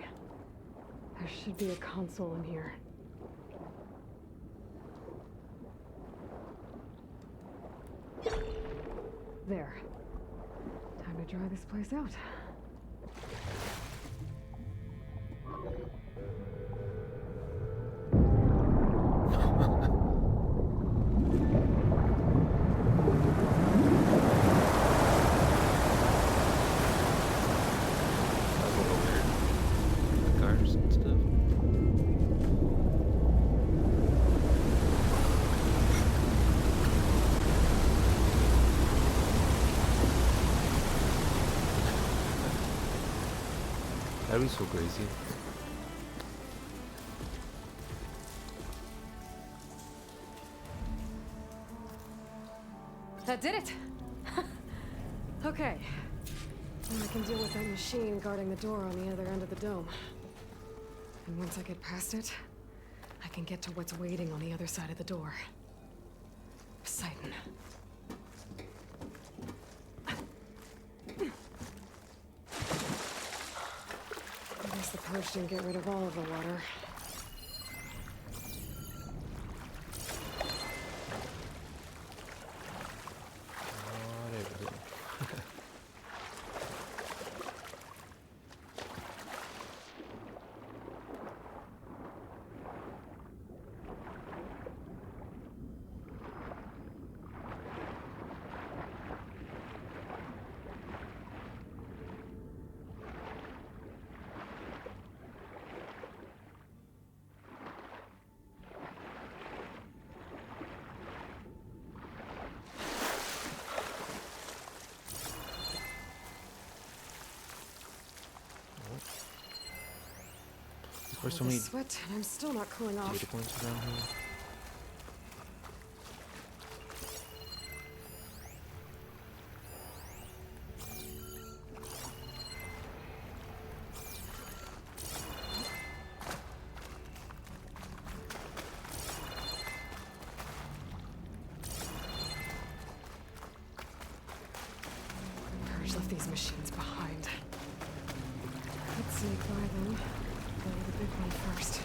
There should be a console in here. There. Time to dry this place out. That's a little weird. The cars and stuff. That'd be so crazy. That did it! Okay. Now I can deal with that machine guarding the door on the other end of the dome. And once I get past it, I can get to what's waiting on the other side of the door. Poseidon. I guess the purge didn't get rid of all of the water. There's so All many this sweat, and I'm still not cooling data off. points around here. Purge left these machines behind. Let's sneak by them. Go to the big one first.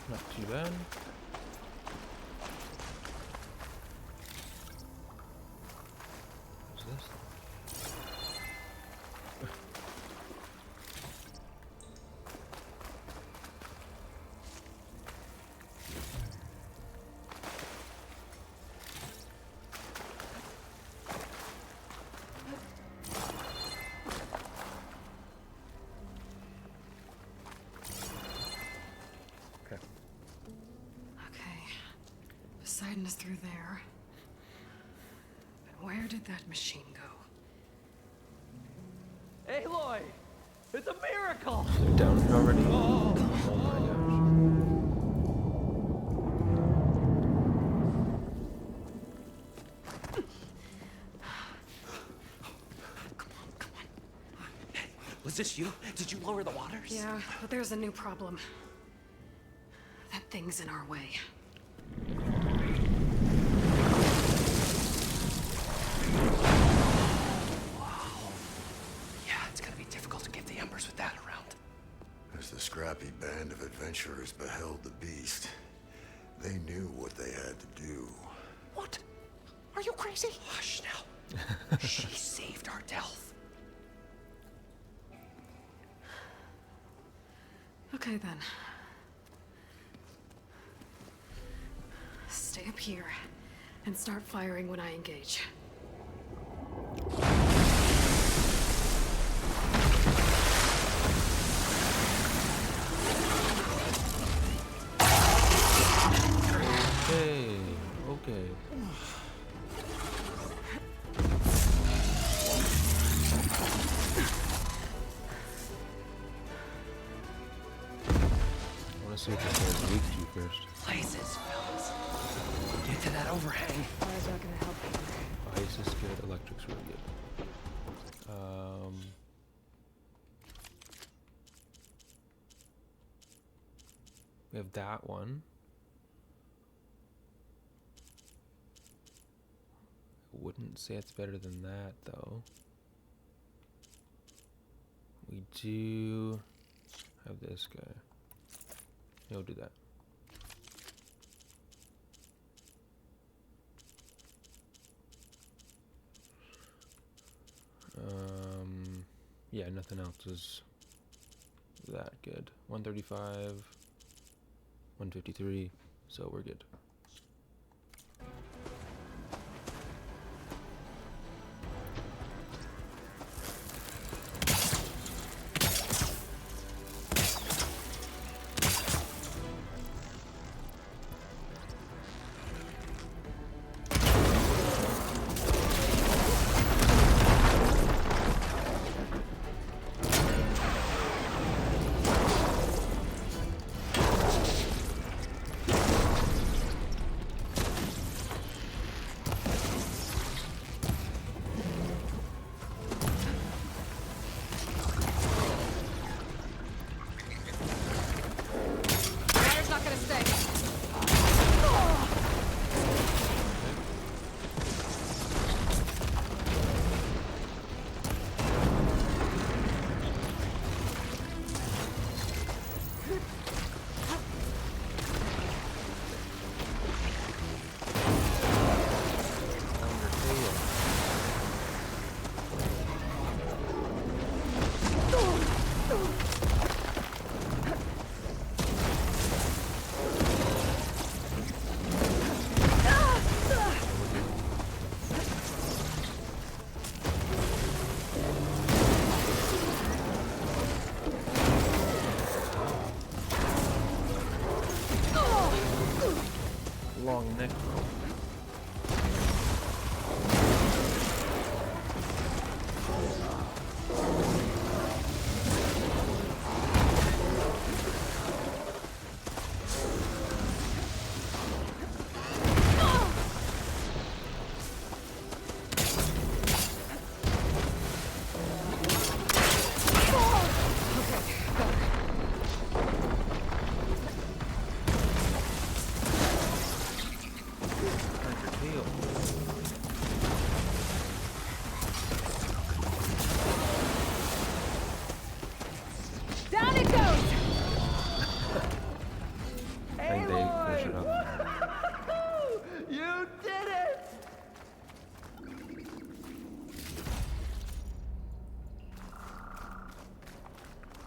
Not too bad. What's this? Okay. Okay. Poseidon is through there. But where did that machine go? Aloy! It's a miracle! They're down here already? Oh, Oh my gosh. Was this you? Did you lower the waters? Yeah, but there's a new problem. That thing's in our way. Yeah, it's gonna be difficult to get the embers with that around. As the scrappy band of adventurers beheld the beast, they knew what they had to do. What? Are you crazy? Hush now. She saved our Delph. Okay then. Stay up here and start firing when I engage. Okay. Okay. I want to see what this guy's weak to first. Places, fellas. Get to that overhang. Why is that gonna help? Ice is good. Electric's really good. We have that one. I wouldn't say it's better than that, though. We do have this guy. He'll do that. Yeah, nothing else is that good. 135, 153, so we're good.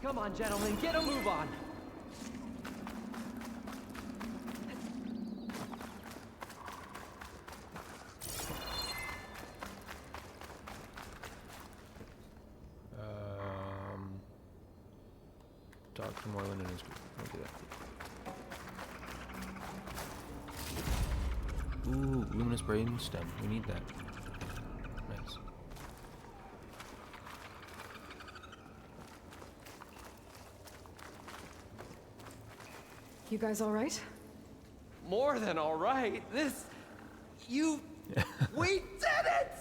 Come on, gentlemen, get a move on. Dr. Moreland and his group. I'll do that. Ooh, luminous brain stem. We need that. Nice. You guys all right? More than all right. We did it!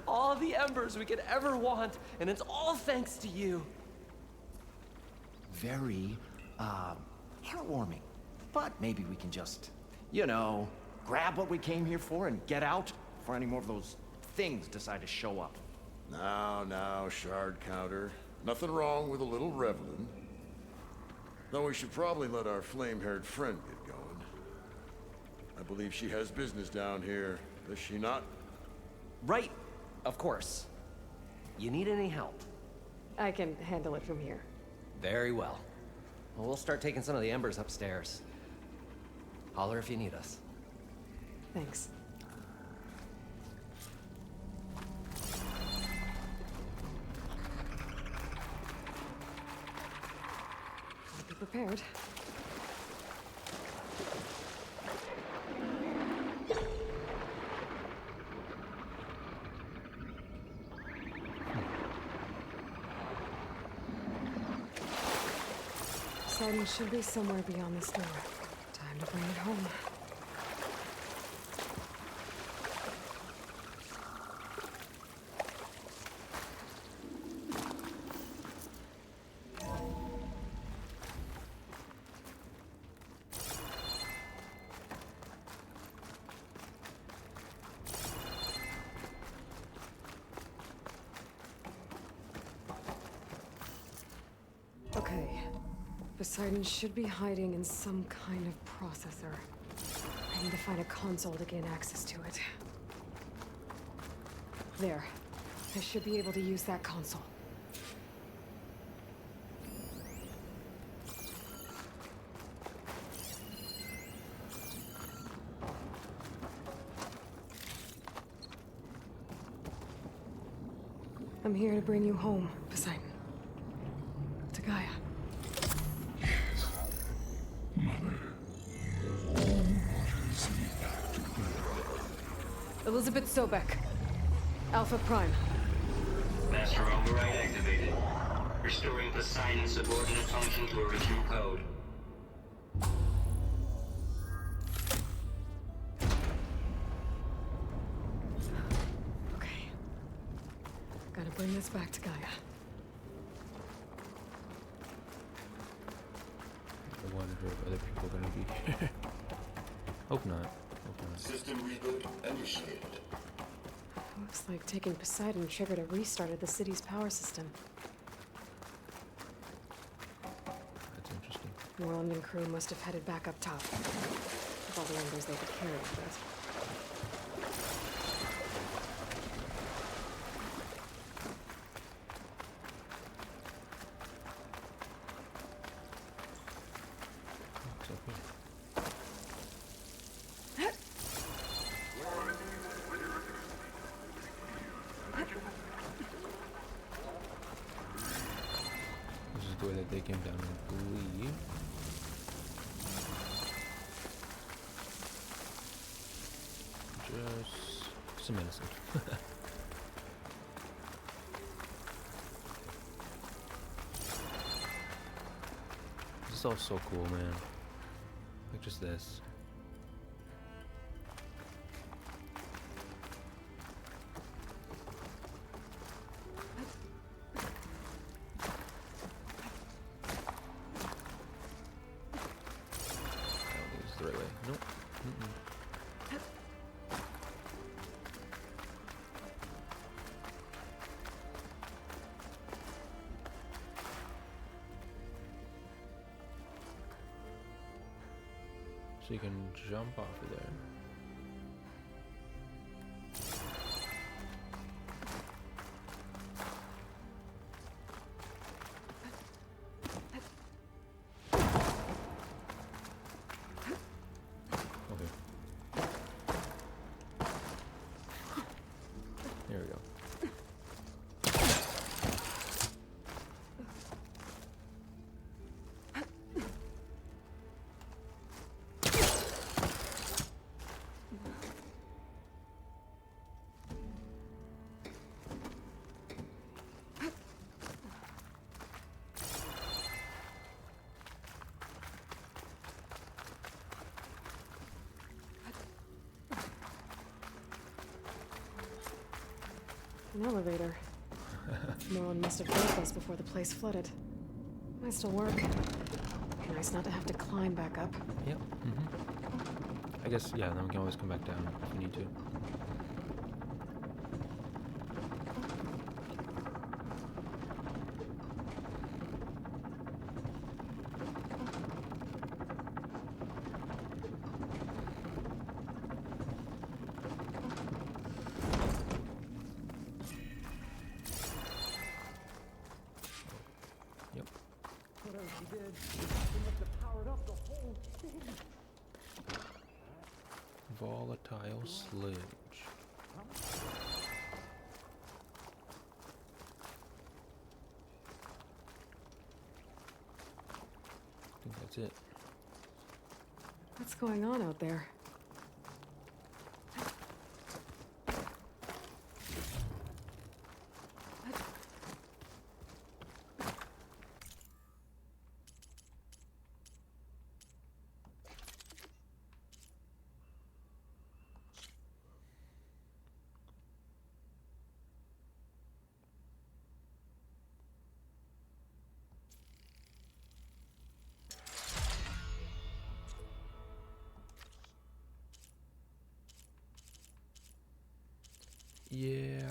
All the embers we could ever want, and it's all thanks to you. Very, heartwarming. But maybe we can just, you know, grab what we came here for and get out before any more of those things decide to show up. Now, shard counter. Nothing wrong with a little reveling. Though we should probably let our flame-haired friend get going. I believe she has business down here, does she not? Right, of course. You need any help? I can handle it from here. Very well. Well, we'll start taking some of the embers upstairs. Holler if you need us. Thanks. I'll be prepared. Poseidon should be somewhere beyond this door. Time to bring it home. Okay. Poseidon should be hiding in some kind of processor. I need to find a console to gain access to it. There. I should be able to use that console. I'm here to bring you home, Poseidon. To Gaia. Elizabeth Sobek. Alpha Prime. Master override activated. Restoring Poseidon's subordinate function to original code. Okay. Gotta bring this back to Gaia. I wonder if other people are gonna be here. Hope not. Hope not. System reboot initiated. Looks like taking Poseidon triggered a restart of the city's power system. That's interesting. Moreland and crew must have headed back up top. With all the embers they could carry, but... What's up here? This is the way that they came down, I believe. Just some innocent. This is all so cool, man. Like just this. I don't think this is the right way. Nope. Mm-mm. So you can jump off of there. There we go. An elevator. Merlin must have built this before the place flooded. Might still work. Nice not to have to climb back up. Yep. I guess, yeah, then we can always come back down if we need to. Yep. Whatever she did, she must have powered up the whole thing. Volatile sludge. I think that's it. What's going on out there? Yeah,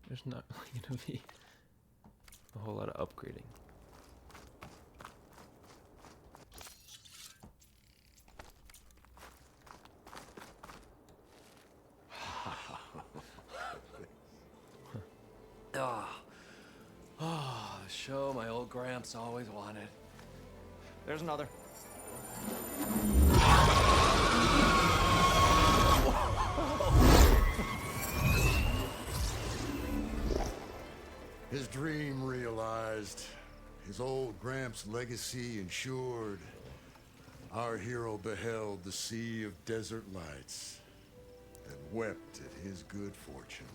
there's not really gonna be a whole lot of upgrading. Oh, the show my old Gramps always wanted. There's another. His dream realized, his old Gramps' legacy ensured. Our hero beheld the sea of desert lights and wept at his good fortune.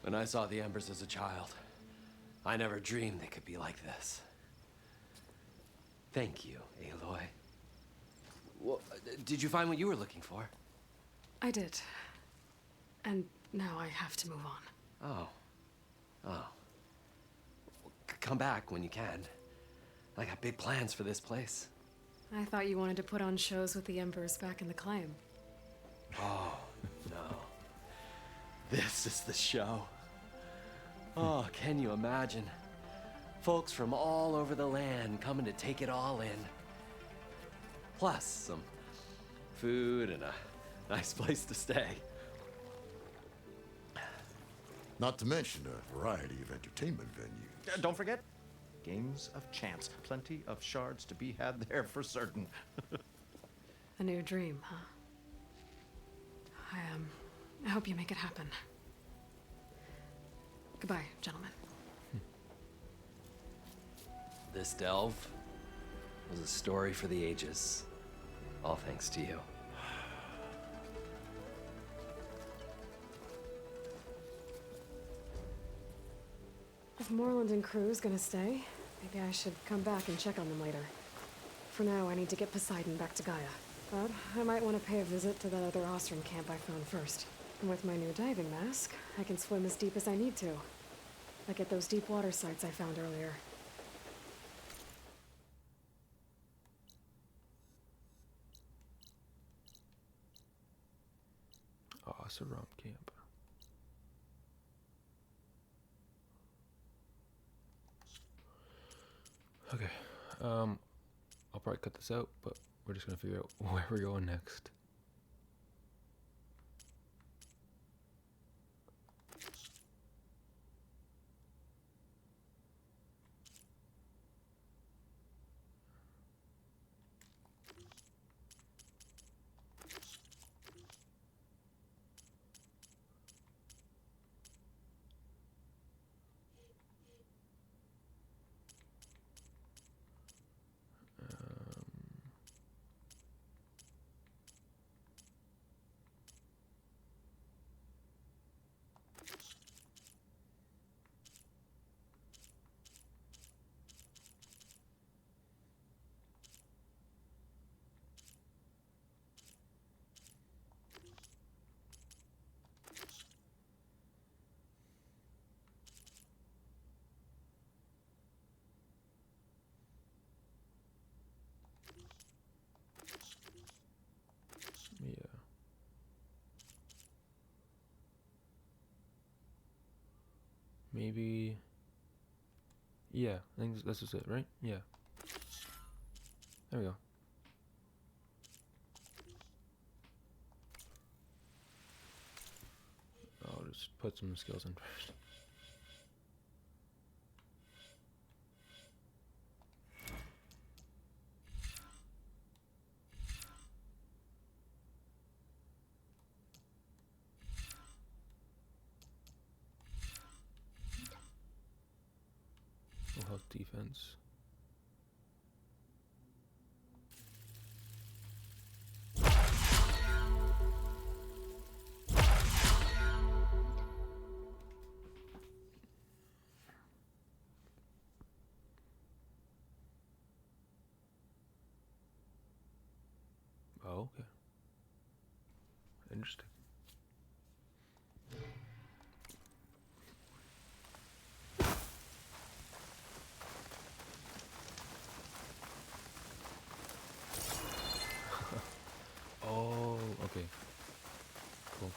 When I saw the embers as a child, I never dreamed they could be like this. Thank you, Aloy. Well, did you find what you were looking for? I did. And now I have to move on. Oh. Oh. Come back when you can. I got big plans for this place. I thought you wanted to put on shows with the Embers back in the claim. Oh, no. This is the show. Oh, can you imagine? Folks from all over the land coming to take it all in. Plus some food and a nice place to stay. Not to mention a variety of entertainment venues. Don't forget, games of chance. Plenty of shards to be had there for certain. A new dream, huh? I hope you make it happen. Goodbye, gentlemen. This delve was a story for the ages. All thanks to you. If Moreland and crew's gonna stay, maybe I should come back and check on them later. For now, I need to get Poseidon back to Gaia. But I might want to pay a visit to that other Ostrom camp I found first. And with my new diving mask, I can swim as deep as I need to. Like at those deep water sites I found earlier. Ostrom camp. Okay, I'll probably cut this out, but we're just gonna figure out where we're going next. Maybe. Yeah, I think this is it, right? Yeah. There we go. I'll just put some skills in first. Full health defense. Oh, okay. Interesting. Oh, okay. Cool.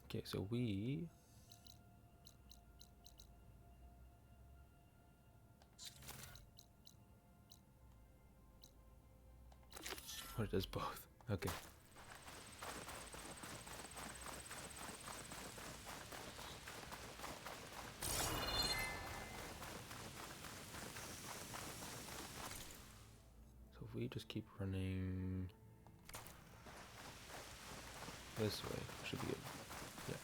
Okay, so we... What, it does both. Okay. So if we just keep running this way, should be good. Yeah.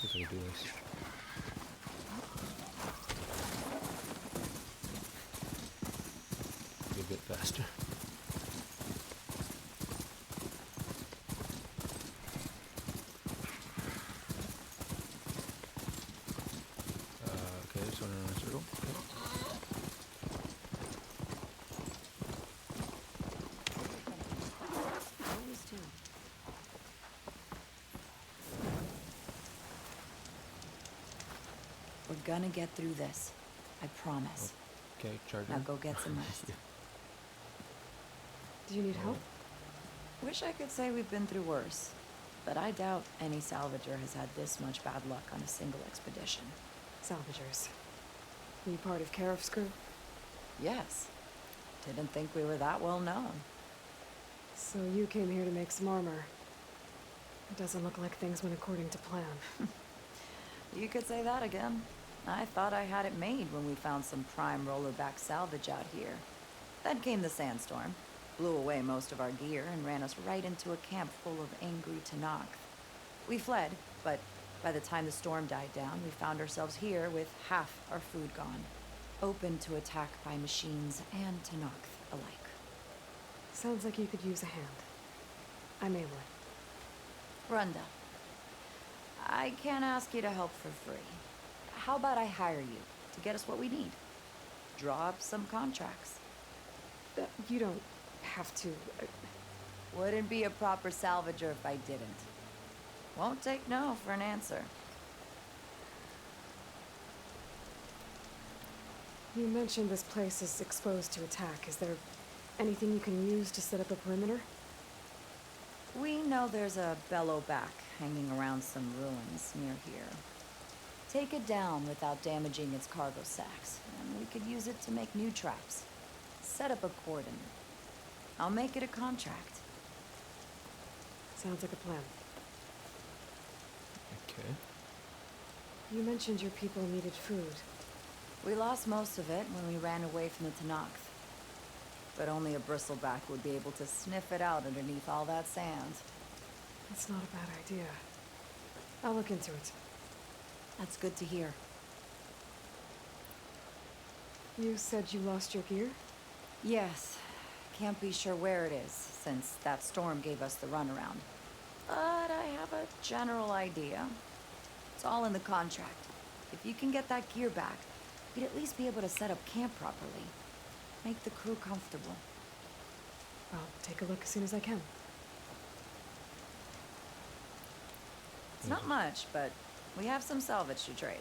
See if I can do this. Be a bit faster. Okay, so in a circle. Okay. Always do. We're gonna get through this. I promise. Okay, charger. Now go get some rest. Do you need help? Wish I could say we've been through worse, but I doubt any salvager has had this much bad luck on a single expedition. Salvagers. You part of Karif's crew? Yes. Didn't think we were that well known. So you came here to make some armor. It doesn't look like things went according to plan. You could say that again. I thought I had it made when we found some prime rollerback salvage out here. Then came the sandstorm, blew away most of our gear, and ran us right into a camp full of angry Tenakth. We fled, but by the time the storm died down, we found ourselves here with half our food gone, open to attack by machines and Tenakth alike. Sounds like you could use a hand. I'm Aloy. Runda, I can't ask you to help for free. How about I hire you to get us what we need? Draw up some contracts. You don't have to. Wouldn't be a proper salvager if I didn't. Won't take no for an answer. You mentioned this place is exposed to attack. Is there anything you can use to set up a perimeter? We know there's a bellowback hanging around some ruins near here. Take it down without damaging its cargo sacks, and we could use it to make new traps. Set up a cordon. I'll make it a contract. Sounds like a plan. Okay. You mentioned your people needed food. We lost most of it when we ran away from the Tenakth. But only a bristleback would be able to sniff it out underneath all that sand. That's not a bad idea. I'll look into it. That's good to hear. You said you lost your gear? Yes. Can't be sure where it is, since that storm gave us the runaround. But I have a general idea. It's all in the contract. If you can get that gear back, we'd at least be able to set up camp properly. Make the crew comfortable. I'll take a look as soon as I can. It's not much, but we have some salvage to trade.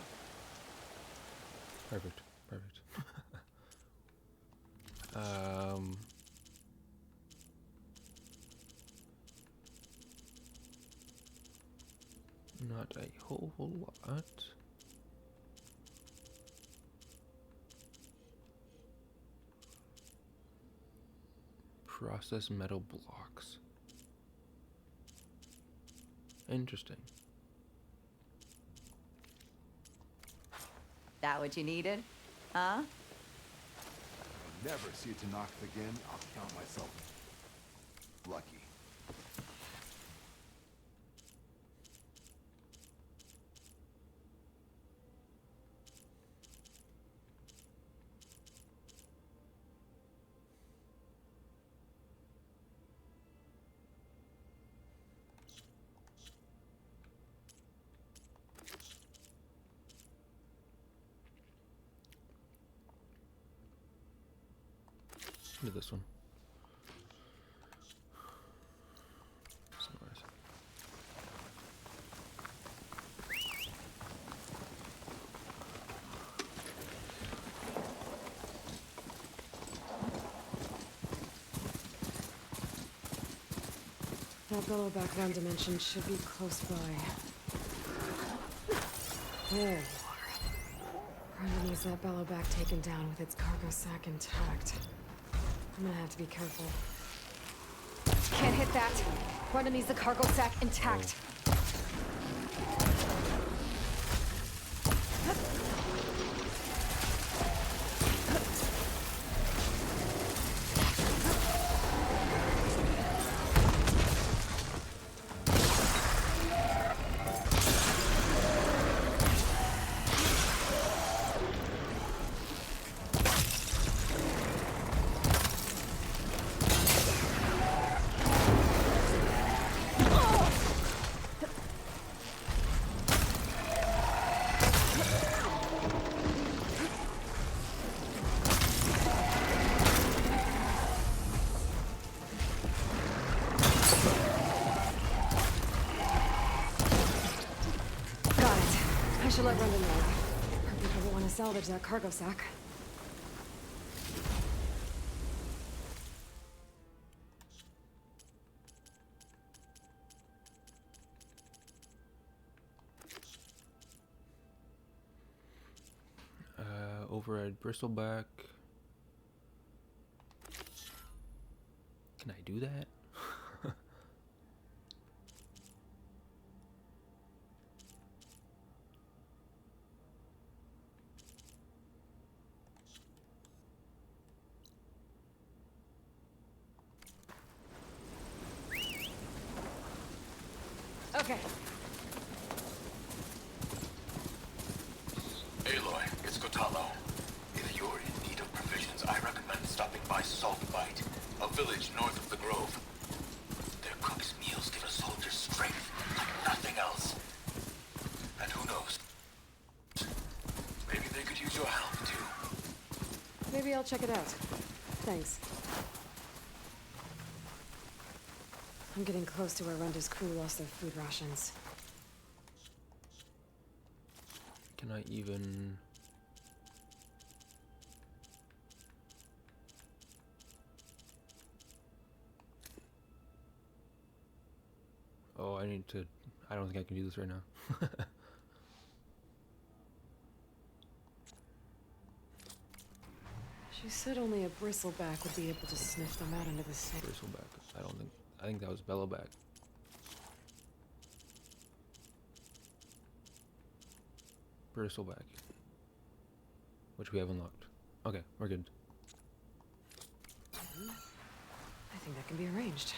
Perfect. Perfect. Not a whole lot. Process metal blocks. Interesting. That what you needed? Huh? If I never see it to knock again, I'll count myself lucky. Do this one. Sunrise. That billowback Van dimension should be close by. There. Brenda needs that bellowback taken down with its cargo sack intact. I'm gonna have to be careful. Can't hit that. Brenda needs the cargo sack intact. I should let Brenda know. Her people will want to salvage that cargo sack. Override bristleback. Can I do that? Okay. Aloy, it's Kotalo. If you're in need of provisions, I recommend stopping by Saltbite, a village north of the Grove. Their cook's meals give a soldier strength like nothing else. And who knows? Maybe they could use your help, too. Maybe I'll check it out. Thanks. I'm getting close to where Renda's crew lost their food rations. Can I even... Oh, I need to... I don't think I can do this right now. She said only a bristleback would be able to sniff them out into the sand. Bristleback. I don't think... I think that was bellowback. Bristleback. Which we have unlocked. Okay, we're good. I think that can be arranged.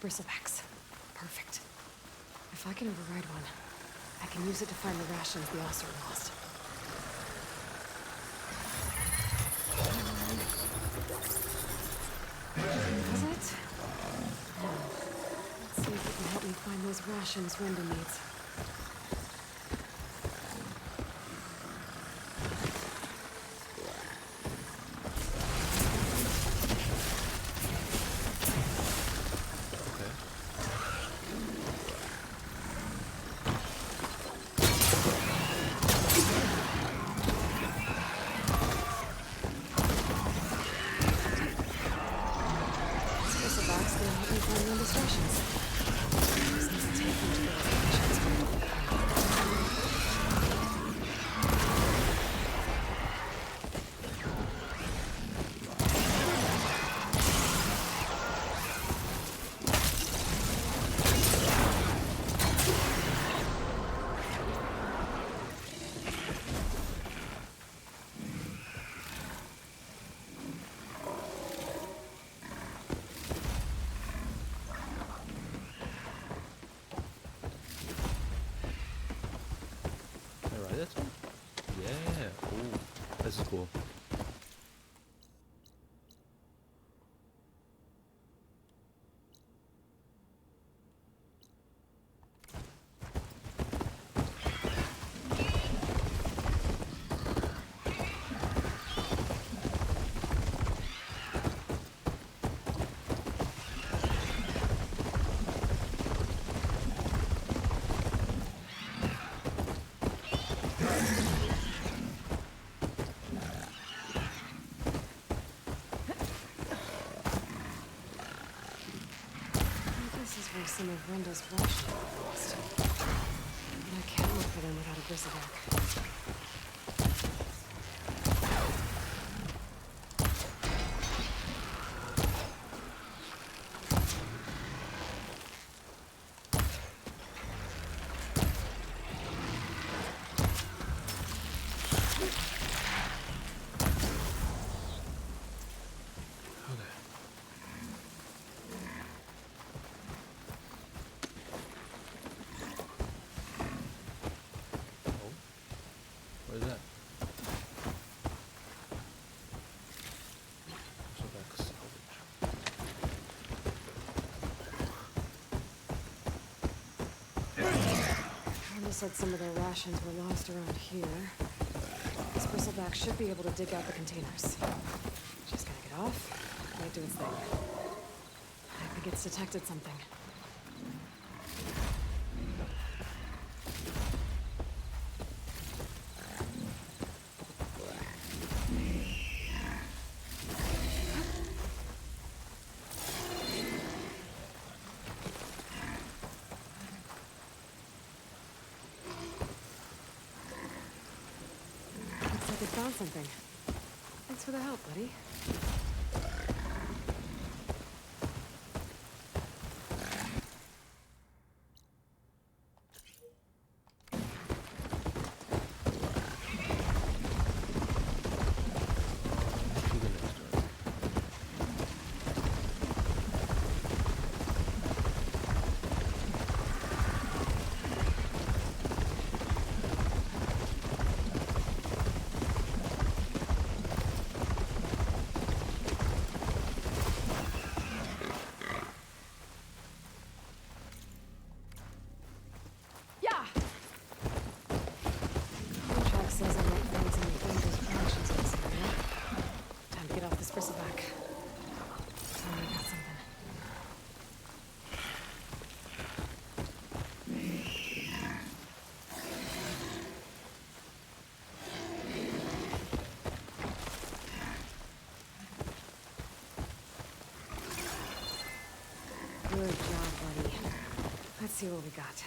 Bristlebacks. Perfect. If I can override one, I can use it to find the rations the Ossor lost. Was it? Now, let's see if it can help me find those rations Renda needs. This one? Yeah. Oh, this is cool. Some of Renda's rations were lost. But I can't look for them without a bristleback. What is that? Renda said some of their rations were lost around here. This bristleback should be able to dig out the containers. Just gotta get off, let it do its thing. I think it's detected something. Looks like it found something. Thanks for the help, buddy. Says I might find some of Renda's collections in this area. Time to get off this bristleback. Tell me I got something. Good job, buddy. Let's see what we got.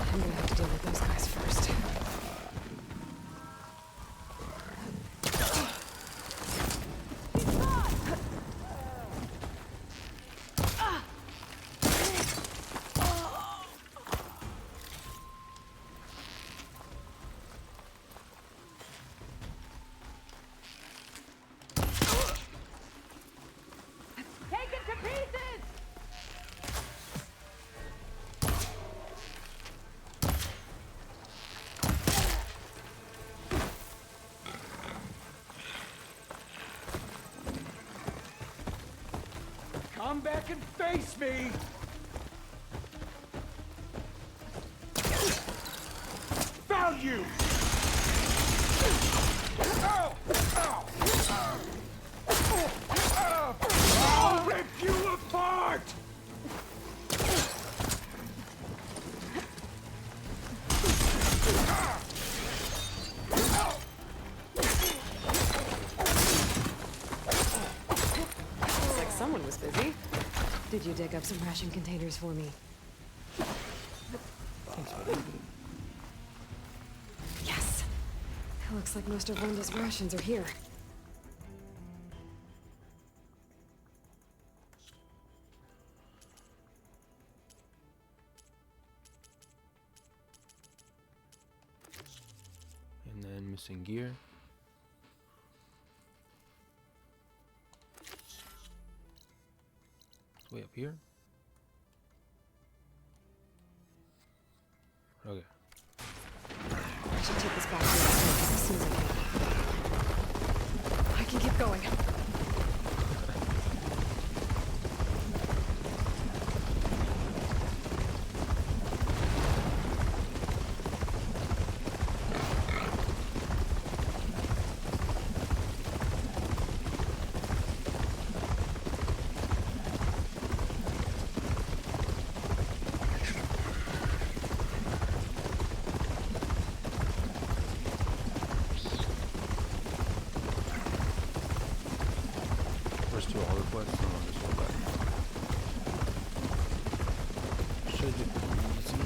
I'm gonna have to deal with those guys. Come back and face me! Found you! Ow! Ow! I'll rip you apart! Looks like someone was busy. Did you dig up some ration containers for me? Yes! It looks like most of Rhonda's rations are here. And then missing gear. It's way up here. Okay. I should take this back to the station as soon as I can. I can keep going. First two all requests, and I'll just go back. Should be easy.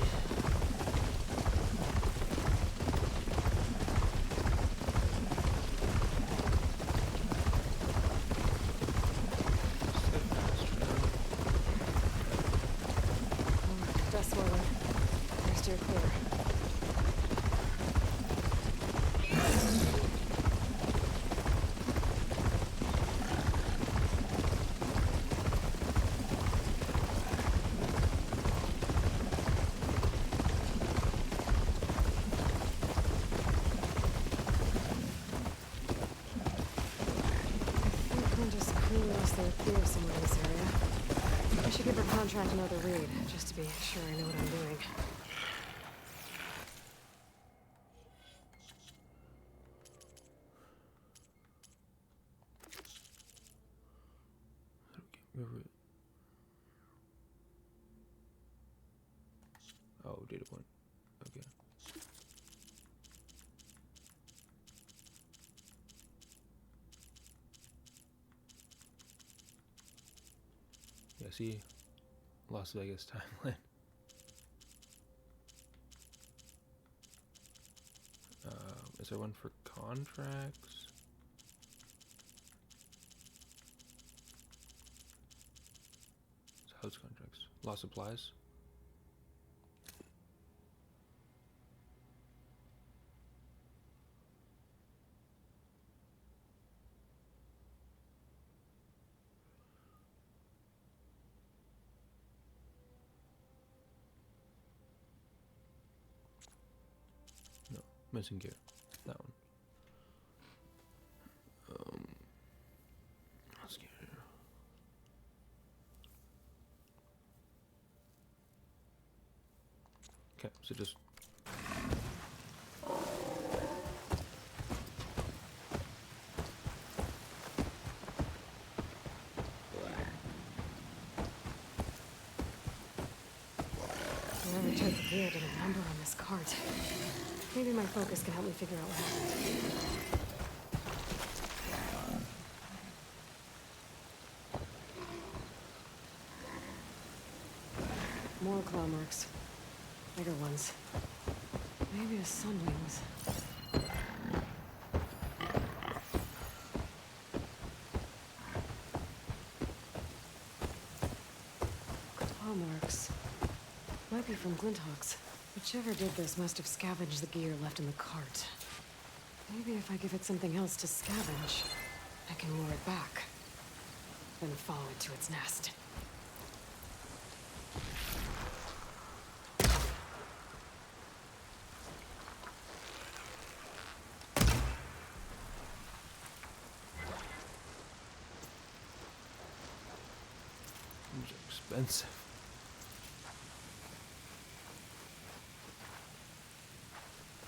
Dust swirling. You're steer clear. Just clean lost their gear somewhere in this area. I should give her contract another read, just to be sure I know what I'm doing. Oh, data point. Okay. Yeah, see, Las Vegas timeline. Is there one for contracts? It's house contracts. Law supplies. No, missing gear. That one. Let's get here. Okay, so just Whoever took the gear did a number on this cart. Maybe my focus can help me figure out what happened. More claw marks. Bigger ones. Maybe a sunwings. Claw marks. Might be from Glinthawks. Whichever did this must have scavenged the gear left in the cart. Maybe if I give it something else to scavenge, I can lure it back. Then follow it to its nest. Things are expensive.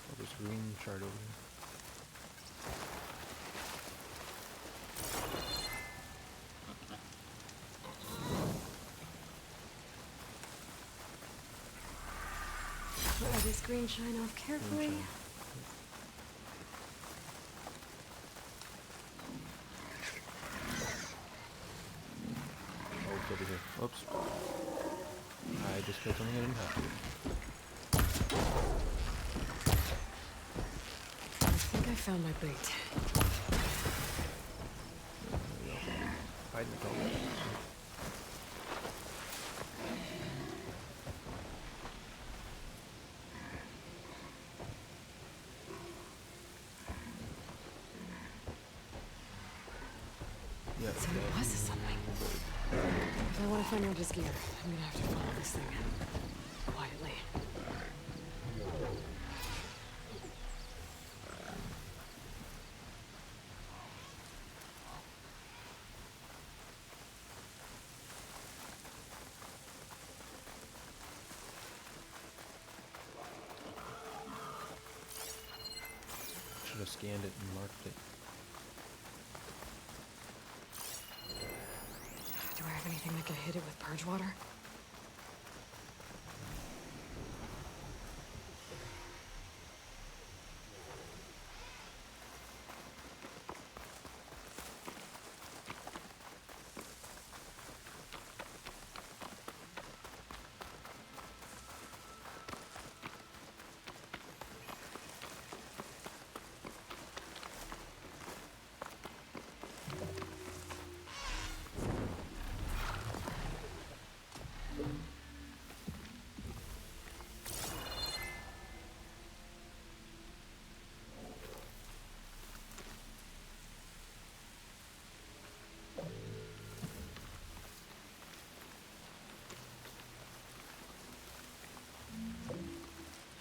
Oh, there's a green shard over here. Let this green shine off carefully. Green shine. Oh, it's over here. Oops. I just killed something I didn't have to. I think I found my bait. There we go. Hide in the cover. Yeah, So it was a sunwing. If I want to find Ronda's gear, I'm gonna have to follow this thing. Quietly. Should have scanned it and marked it. Do I have anything that can hit it with purge water?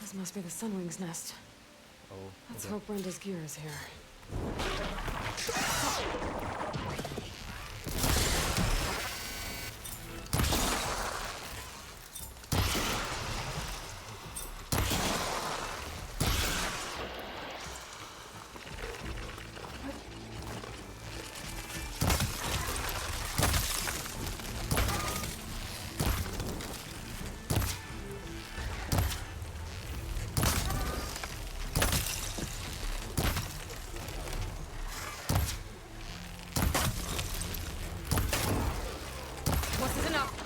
This must be the Sunwing's nest. Oh. Let's okay. hope Brenda's gear is here. Once is enough.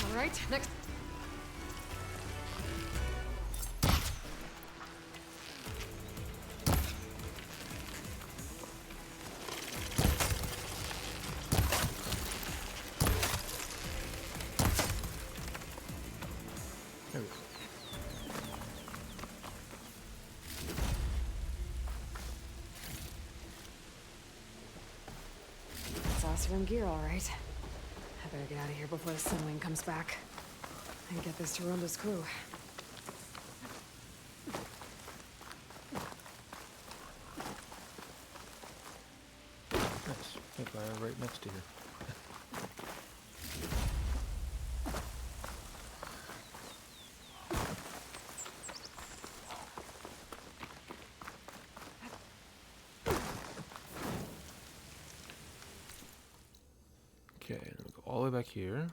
All right, next. There we go. It's Oseram gear, all right. I better get out of here before the Sunwing comes back. And get this to Ronda's crew. Nice. Campfire right next to you. all the way back here.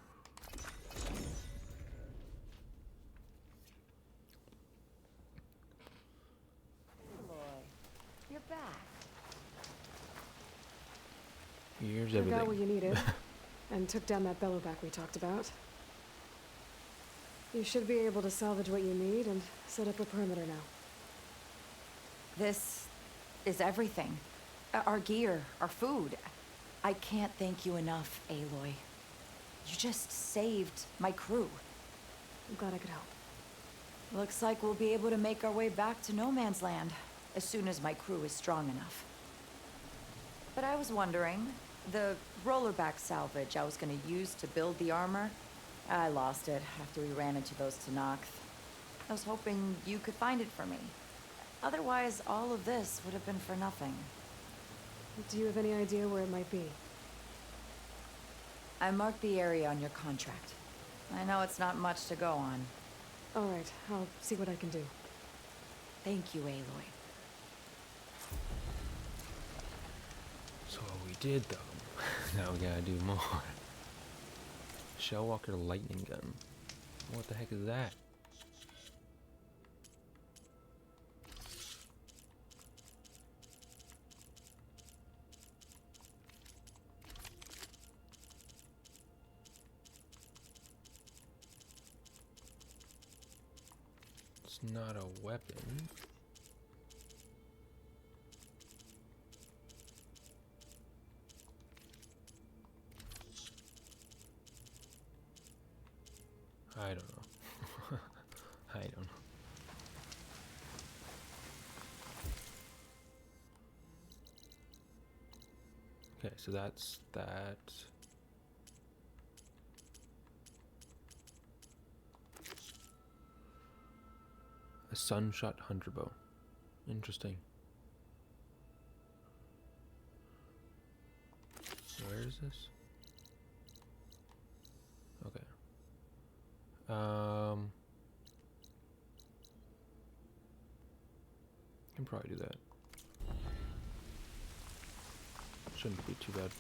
Aloy, you're back. Here's I everything. got what you needed, and took down that bellowback we talked about. You should be able to salvage what you need and set up a perimeter now. This is everything. Our gear, our food. I can't thank you enough, Aloy. You just saved my crew. I'm glad I could help. Looks like we'll be able to make our way back to No Man's Land as soon as my crew is strong enough. But I was wondering, the rollerback salvage I was gonna use to build the armor, I lost it after we ran into those Tenakth. I was hoping you could find it for me. Otherwise, all of this would have been for nothing. Do you have any idea where it might be? I marked the area on your contract. I know it's not much to go on. All right, I'll see what I can do. Thank you, Aloy. So we did though. Now we gotta do more. Shellwalker lightning gun. What the heck is that? It's not a weapon. I don't know. I don't know. Okay, so that's that. A sunshot hunter bow. Interesting. Where is this? Okay. Can probably do that. Shouldn't be too bad.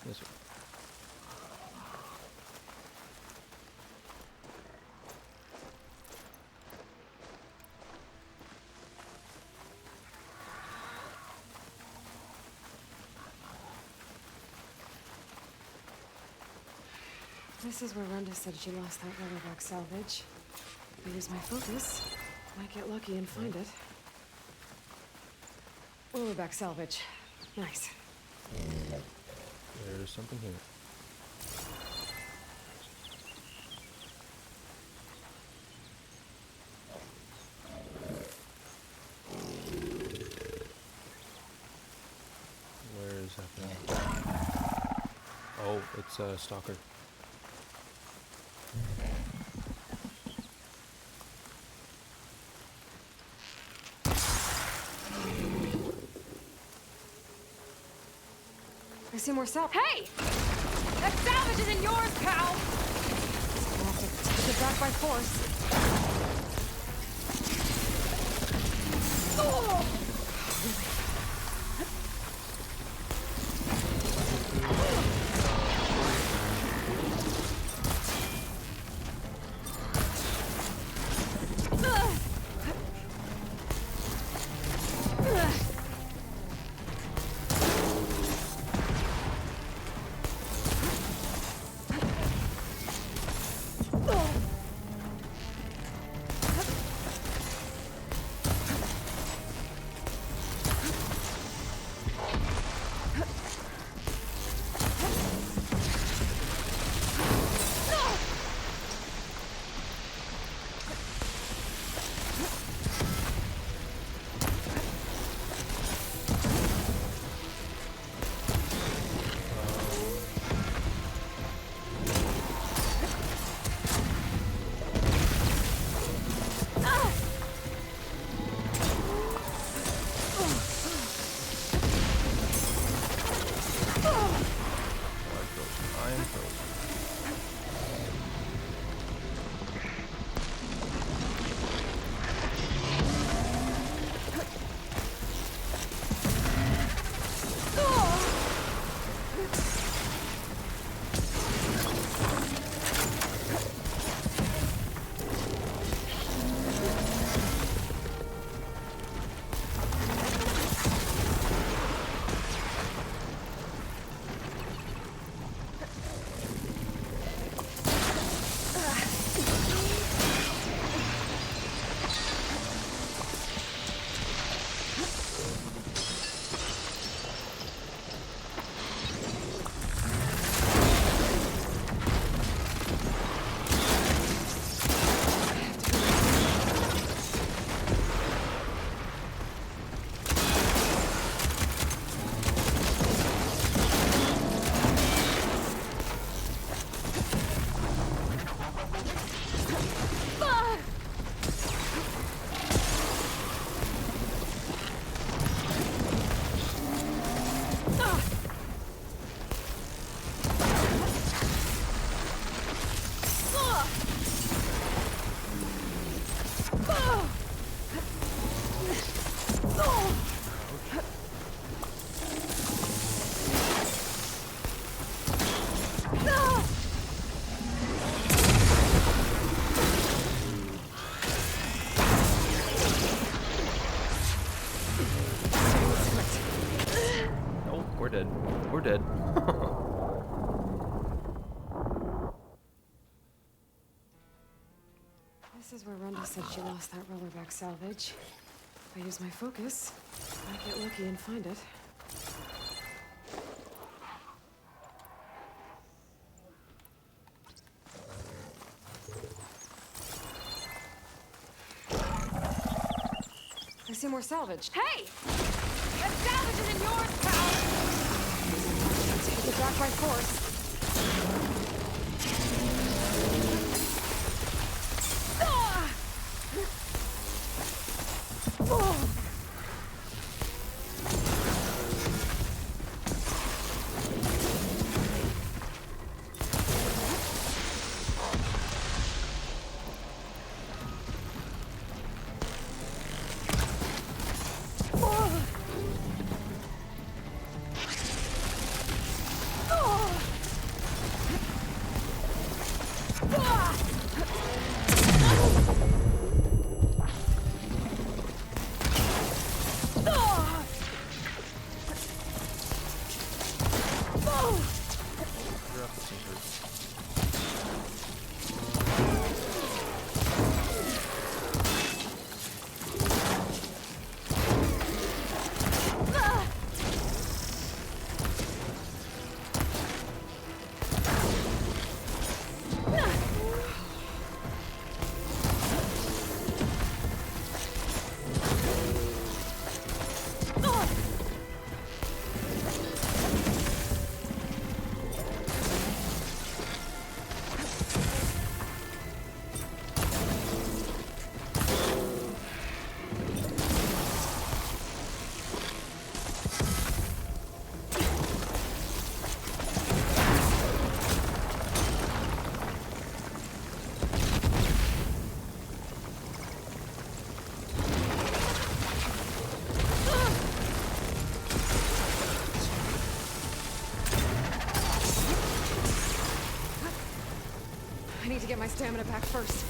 This one. This is where Rhonda said she lost that rollerback salvage. If I use my focus, might get lucky and find it. Rollerback salvage. Nice. There's something here. Where is that thing? Oh, it's a stalker. I see more salvage. Hey! That salvage isn't yours, pal! I'll have to take it back by force. Oh! Oh! dead. We're dead. This is where Rhonda said she lost that rollerback salvage. If I use my focus, I might get lucky and find it. I see more salvage. Hey! That salvage isn't yours, pal! Take it back by force. I need to get my stamina back first.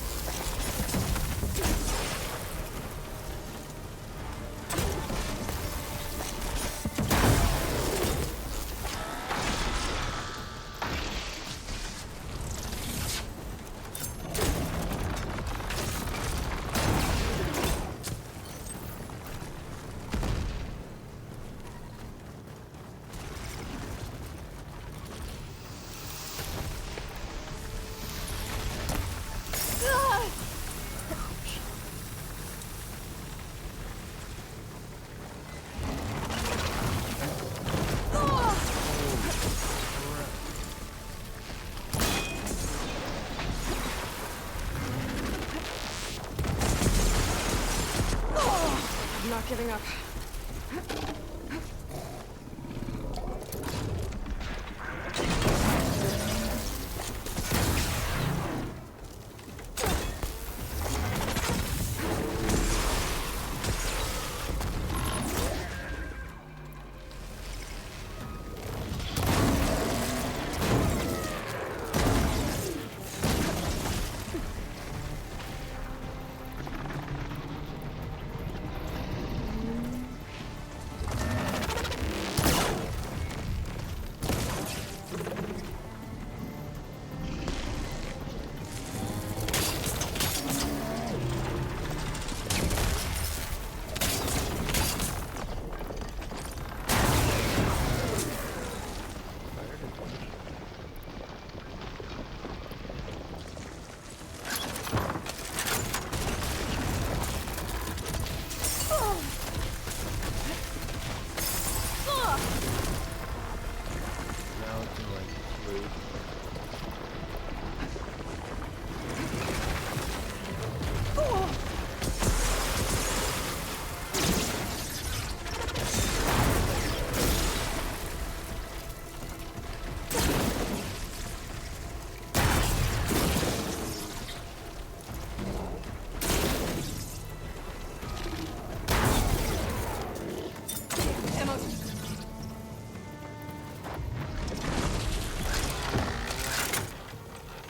I'm not giving up.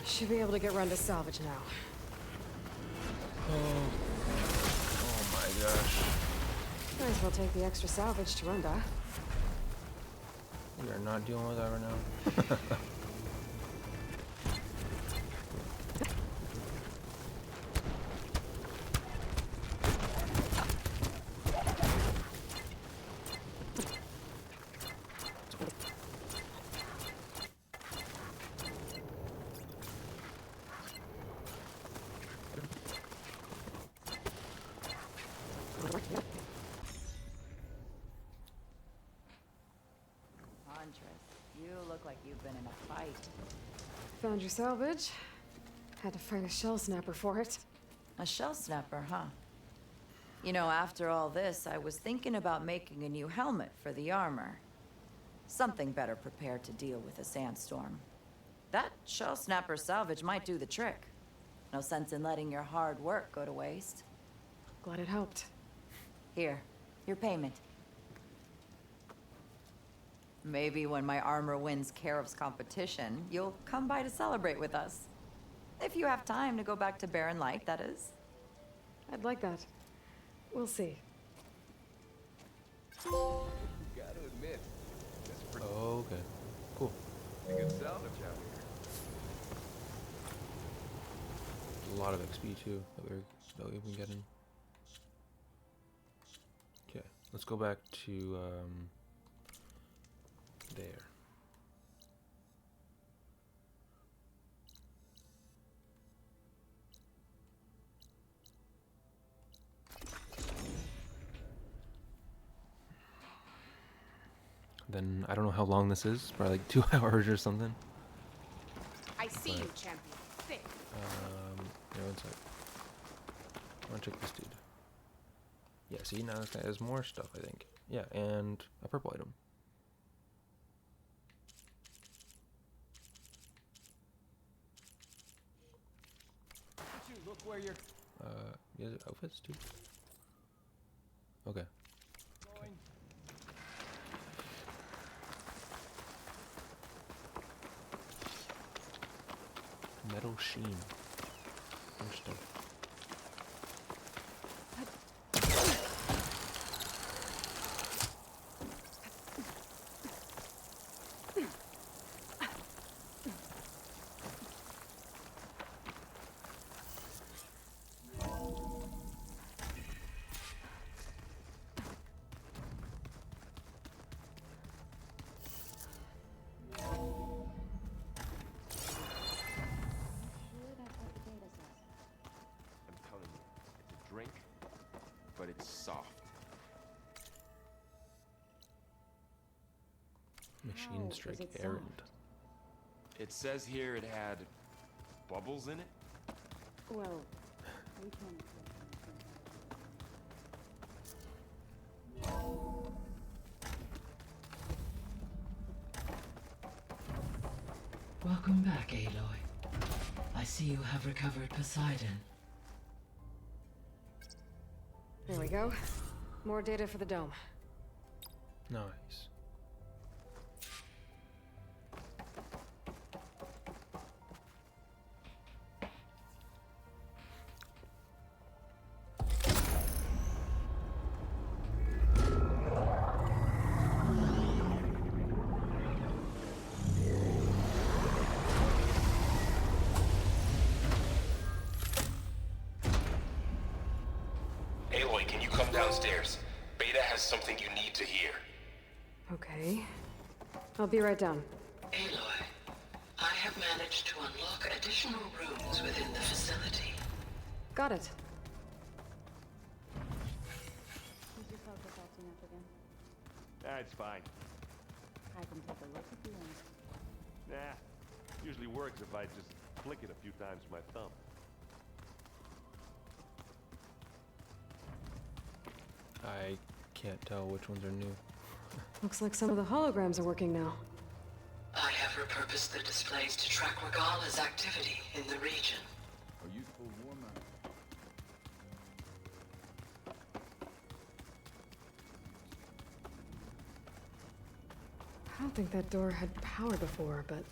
Should be able to get run to salvage now. Oh my gosh. Might as well take the extra salvage to Runda. We are not dealing with that right now. You look like you've been in a fight. Found your salvage. Had to fight a shell snapper for it. A shell snapper, huh? You know, after all this, I was thinking about making a new helmet for the armor. Something better prepared to deal with a sandstorm. That shell snapper salvage might do the trick. No sense in letting your hard work go to waste. Glad it helped. Here, your payment. Maybe when my armor wins Karev's competition, you'll come by to celebrate with us. If you have time to go back to Barren Light, that is. I'd like that. We'll see. Gotta admit, that's pretty Okay, cool. good salvage out here. A lot of XP too that we've been getting. Okay, let's go back to there. Then I don't know how long this is, probably like 2 hours or something. I see But, you, champion. Thick. Yeah, one sec. I wanna check this dude. Yeah, see, now this guy has more stuff, I think. Yeah, and a purple item. Look where you're Yeah, outfits too. Okay. going. Metal sheen. Interesting. I'm telling you, it's a drink, but it's soft. Machine strike errand. It says here it had bubbles in it. Well, we can. Welcome back, Aloy. I see you have recovered Poseidon. There we go. More data for the dome. Nice. Aloy, can you come downstairs? Beta has something you need to hear. Okay. I'll be right down. Aloy, I have managed to unlock additional rooms within the facility. Got it. Did you focus acting up again? It's fine. I can take a look at you and... Nah, usually works if I just flick it a few times with my thumb. I can't tell which ones are new. Looks like some of the holograms are working now. I have repurposed the displays to track Regala's activity in the region. A useful woman. I don't think that door had power before, but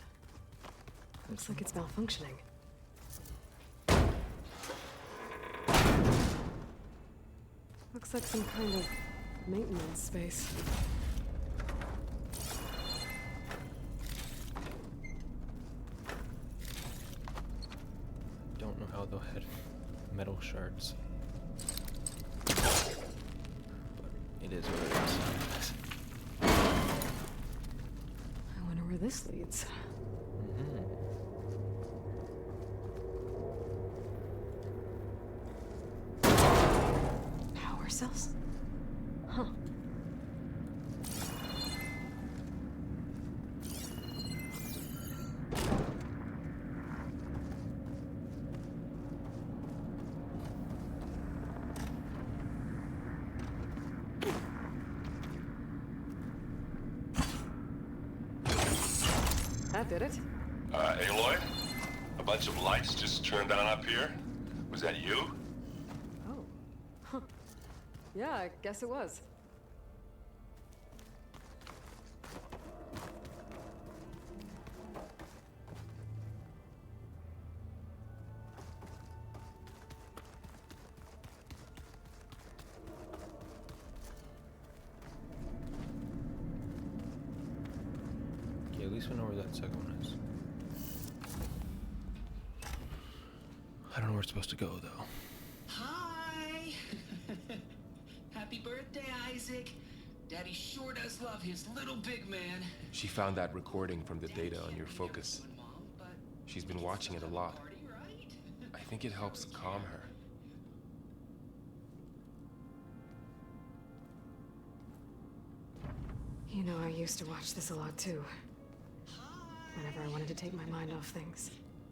looks like it's malfunctioning. Looks like some kind of maintenance space. had metal shards. But it is what it is. I wonder where this leads. Power cells? Huh. That did it. Aloy? A bunch of lights just turned on up here? Was that you? Oh. Huh. Yeah, I guess it was. Okay, at least we know where that second one is. I don't know where we're supposed to go, though. Hi! Happy birthday, Isaac. Daddy sure does love his little big man. She found that recording from the data on your focus. She's been watching it a lot. I think it helps calm her. You know, I used to watch this a lot too. Whenever I wanted to take my mind off things.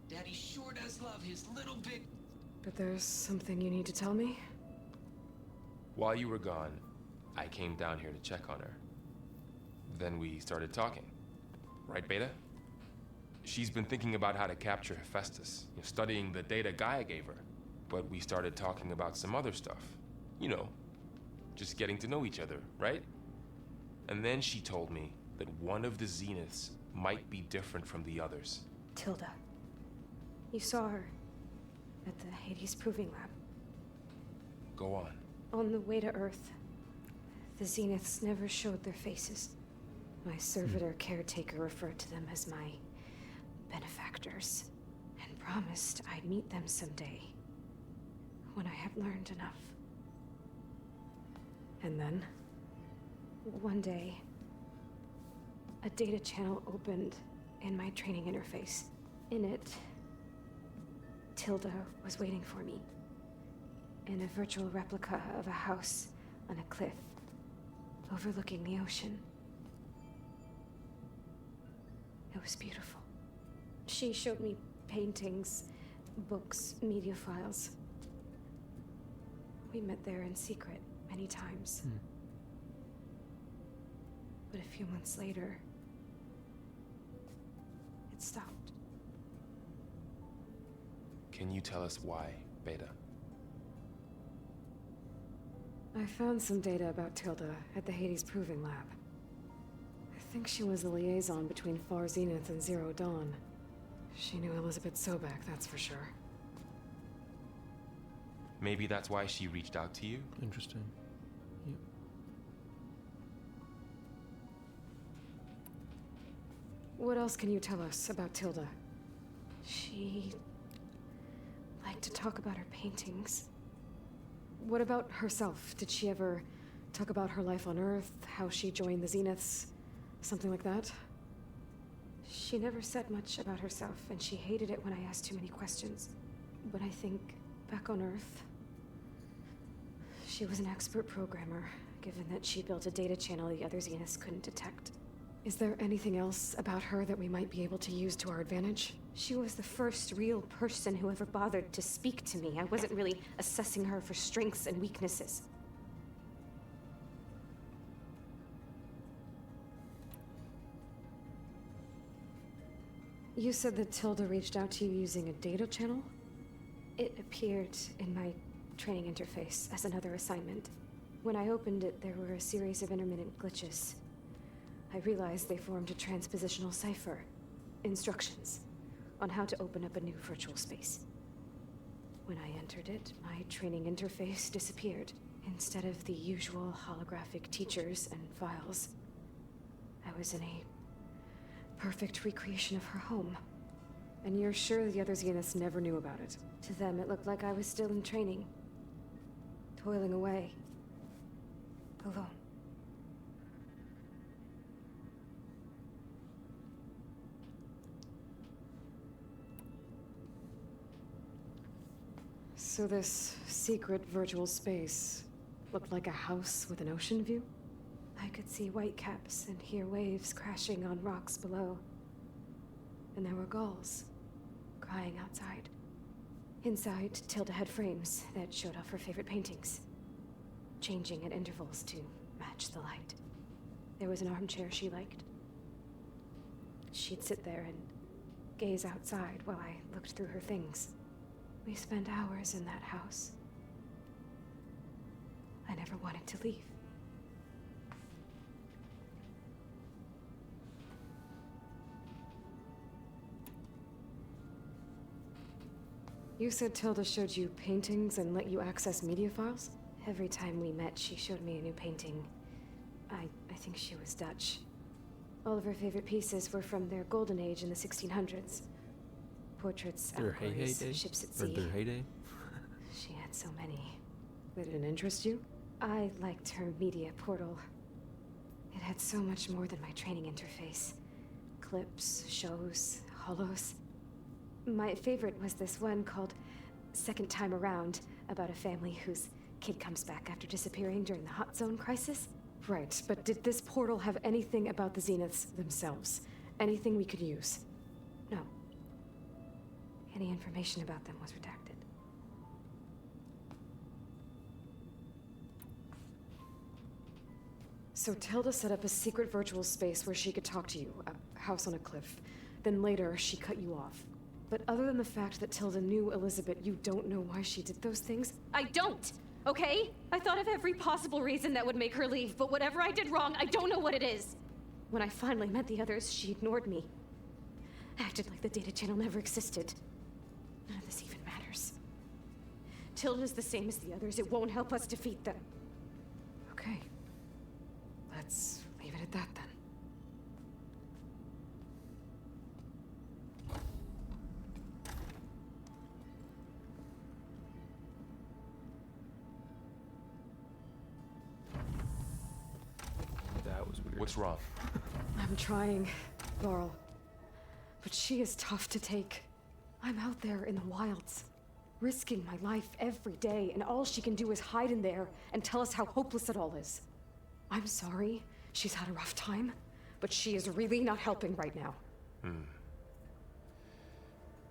Daddy sure does love his little big... But there's something you need to tell me? While you were gone, I came down here to check on her. Then we started talking. Right, Beta? She's been thinking about how to capture Hephaestus, studying the data Gaia gave her. But we started talking about some other stuff. You know, just getting to know each other, right? And then she told me that one of the Zeniths might be different from the others. Tilda. You saw her at the Hades Proving Lab. Go on. On the way to Earth, the Zeniths never showed their faces. My servitor caretaker referred to them as my benefactors, and promised I'd meet them someday, when I had learned enough. And then, one day, a data channel opened in my training interface. In it, Tilda was waiting for me, in a virtual replica of a house on a cliff, overlooking the ocean. It was beautiful. She showed me paintings, books, media files. We met there in secret many times. But a few months later, it stopped. Can you tell us why, Beta? I found some data about Tilda at the Hades Proving Lab. I think she was the liaison between Far Zenith and Zero Dawn. She knew Elizabeth Sobek, that's for sure. Maybe that's why she reached out to you? Interesting. Yep. What else can you tell us about Tilda? She liked to talk about her paintings. What about herself? Did she ever talk about her life on Earth, how she joined the Zeniths, something like that? She never said much about herself, and she hated it when I asked too many questions. But I think back on Earth, she was an expert programmer, given that she built a data channel the other Zeniths couldn't detect. Is there anything else about her that we might be able to use to our advantage? She was the first real person who ever bothered to speak to me. I wasn't really assessing her for strengths and weaknesses. You said that Tilda reached out to you using a data channel? It appeared in my training interface as another assignment. When I opened it, there were a series of intermittent glitches. I realized they formed a transpositional cipher. Instructions on how to open up a new virtual space. When I entered it, my training interface disappeared. Instead of the usual holographic teachers and files, I was in a perfect recreation of her home. And you're sure the other Zeniths never knew about it? To them, it looked like I was still in training. Toiling away. Alone. So this secret virtual space looked like a house with an ocean view? I could see whitecaps and hear waves crashing on rocks below. And there were gulls crying outside. Inside, Tilda had frames that showed off her favorite paintings, changing at intervals to match the light. There was an armchair she liked. She'd sit there and gaze outside while I looked through her things. We spent hours in that house. I never wanted to leave. You said Tilda showed you paintings and let you access media files? Every time we met, she showed me a new painting. I think she was Dutch. All of her favorite pieces were from their golden age in the 1600s. Portraits, Their allegories, heyday? ships at Or sea. their heyday? She had so many. They didn't interest you? I liked her media portal. It had so much more than my training interface. Clips, shows, holos. My favorite was this one called Second Time Around, about a family whose kid comes back after disappearing during the Hot Zone crisis. Right, but did this portal have anything about the Zeniths themselves? Anything we could use? No. Any information about them was redacted. So Tilda set up a secret virtual space where she could talk to you, a house on a cliff. Then later, she cut you off. But other than the fact that Tilda knew Elizabeth, you don't know why she did those things? I don't, okay? I thought of every possible reason that would make her leave, but whatever I did wrong, I don't know what it is. When I finally met the others, she ignored me. Acted like the data channel never existed. None of this even matters. Tilda's the same as the others. It won't help us defeat them. Okay. Let's leave it at that then. That was weird. What's wrong? I'm trying, Laurel. But she is tough to take. I'm out there in the wilds, risking my life every day, and all she can do is hide in there and tell us how hopeless it all is. I'm sorry, she's had a rough time, but she is really not helping right now.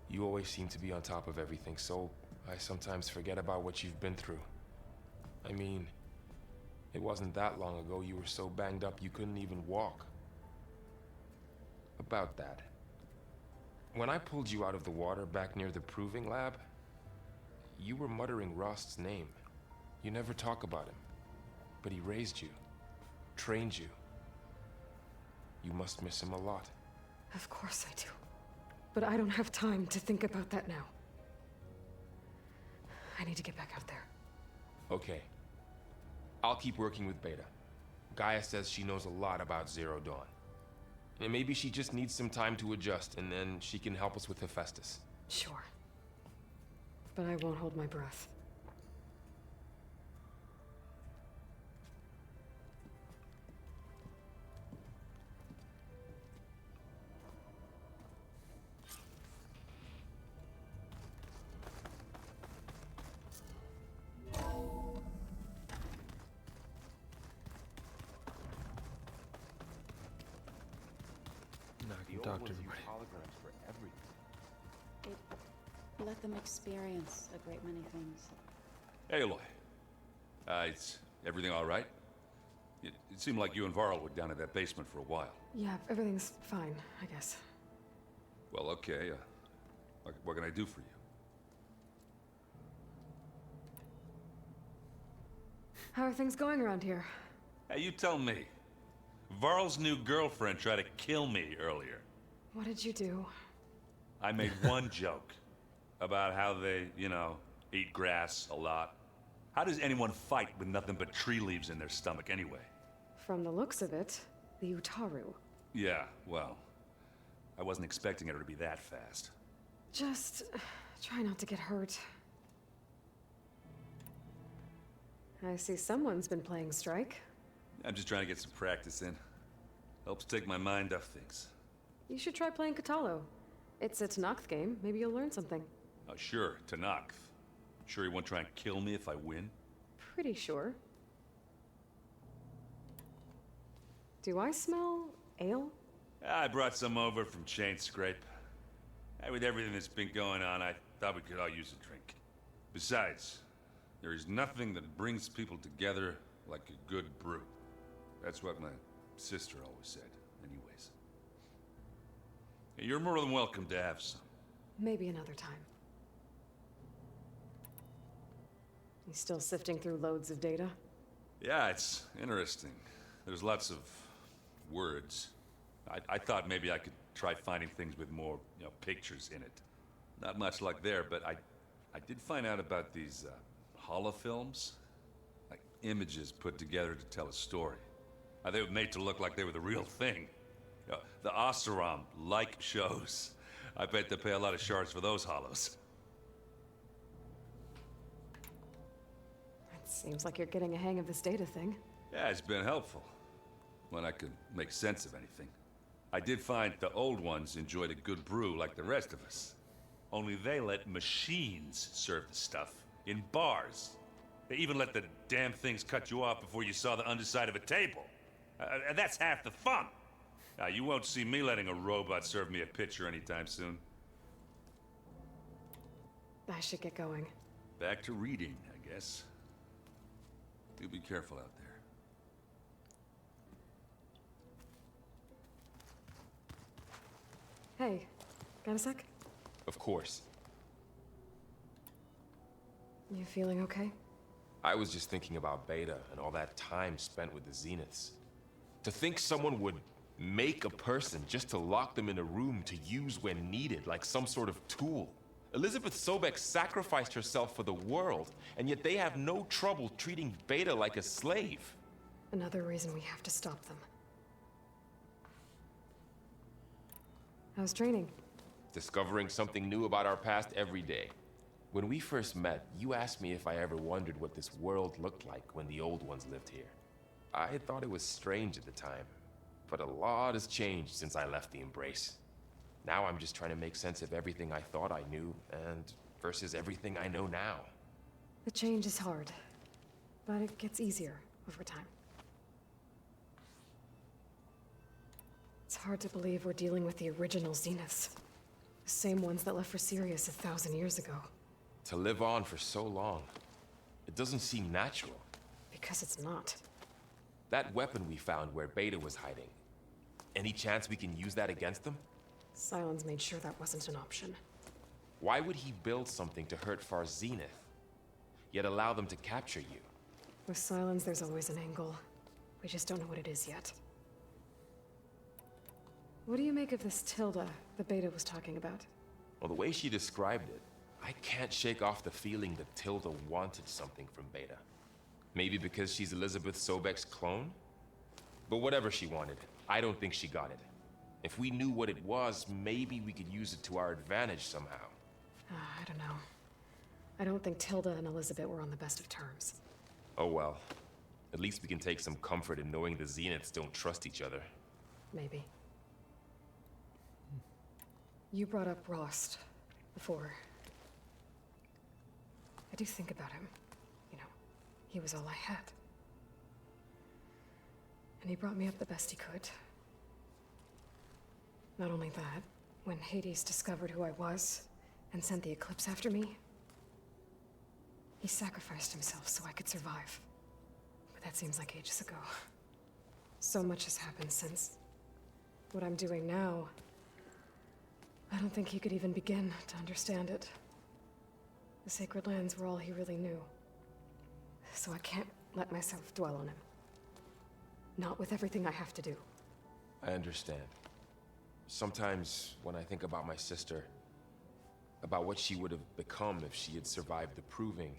You always seem to be on top of everything, so I sometimes forget about what you've been through. I mean, it wasn't that long ago you were so banged up you couldn't even walk. About that. When I pulled you out of the water back near the proving lab, you were muttering Rost's name. You never talk about him. But he raised you, trained you. You must miss him a lot. Of course I do. But I don't have time to think about that now. I need to get back out there. Okay. I'll keep working with Beta. Gaia says she knows a lot about Zero Dawn. And maybe she just needs some time to adjust, and then she can help us with Hephaestus. Sure. But I won't hold my breath. Now I can talk to everybody. It let them experience a great many things. Hey, Aloy. Is everything all right? It seemed like you and Varl were down in that basement for a while. Yeah, everything's fine, I guess. Well, okay. What can I do for you? How are things going around here? Hey, you tell me. Varl's new girlfriend tried to kill me earlier. What did you do? I made one joke about how they, eat grass a lot. How does anyone fight with nothing but tree leaves in their stomach anyway? From the looks of it, the Utaru. Yeah, well, I wasn't expecting her to be that fast. Just try not to get hurt. I see someone's been playing Strike. I'm just trying to get some practice in. Helps take my mind off things. You should try playing Katalo. It's a Tanakh game. Maybe you'll learn something. Oh, sure, Tanakh. Sure he won't try and kill me if I win? Pretty sure. Do I smell ale? I brought some over from Chain Scrape. With everything that's been going on, I thought we could all use a drink. Besides, there is nothing that brings people together like a good brew. That's what my sister always said, anyways. You're more than welcome to have some. Maybe another time. You still sifting through loads of data? Yeah, it's interesting. There's lots of words. I thought maybe I could try finding things with more, pictures in it. Not much luck there, but I did find out about these holofilms. Like images put together to tell a story. They were made to look like they were the real thing. The Oseram like shows. I bet they pay a lot of shards for those hollows. It seems like you're getting a hang of this data thing. Yeah, it's been helpful. When I could make sense of anything. I did find the old ones enjoyed a good brew like the rest of us. Only they let machines serve the stuff in bars. They even let the damn things cut you off before you saw the underside of a table. And that's half the fun. You won't see me letting a robot serve me a pitcher anytime soon. I should get going. Back to reading, I guess. You be careful out there. Hey, got a sec? Of course. You feeling okay? I was just thinking about Beta and all that time spent with the Zeniths. To think someone would make a person just to lock them in a room to use when needed, like some sort of tool. Elizabeth Sobek sacrificed herself for the world, and yet they have no trouble treating Beta like a slave. Another reason we have to stop them. How's training? Discovering something new about our past every day. When we first met, you asked me if I ever wondered what this world looked like when the old ones lived here. I thought it was strange at the time, but a lot has changed since I left the Embrace. Now I'm just trying to make sense of everything I thought I knew, and versus everything I know now. The change is hard, but it gets easier over time. It's hard to believe we're dealing with the original Zeniths. The same ones that left for Sirius 1,000 years ago. To live on for so long, it doesn't seem natural. Because it's not. That weapon we found where Beta was hiding, any chance we can use that against them? Sylens made sure that wasn't an option. Why would he build something to hurt Far Zenith, yet allow them to capture you? With Sylens, there's always an angle. We just don't know what it is yet. What do you make of this Tilda the Beta was talking about? Well, the way she described it, I can't shake off the feeling that Tilda wanted something from Beta. Maybe because she's Elizabeth Sobek's clone? But whatever she wanted, I don't think she got it. If we knew what it was, maybe we could use it to our advantage somehow. I don't know. I don't think Tilda and Elizabeth were on the best of terms. Oh well. At least we can take some comfort in knowing the Zeniths don't trust each other. Maybe. You brought up Rost before. I do think about him. You know, he was all I had. And he brought me up the best he could. Not only that, when Hades discovered who I was and sent the Eclipse after me, he sacrificed himself so I could survive. But that seems like ages ago. So much has happened since. What I'm doing now, I don't think he could even begin to understand it. The Sacred Lands were all he really knew. So I can't let myself dwell on him. Not with everything I have to do. I understand. Sometimes when I think about my sister, about what she would have become if she had survived the Proving,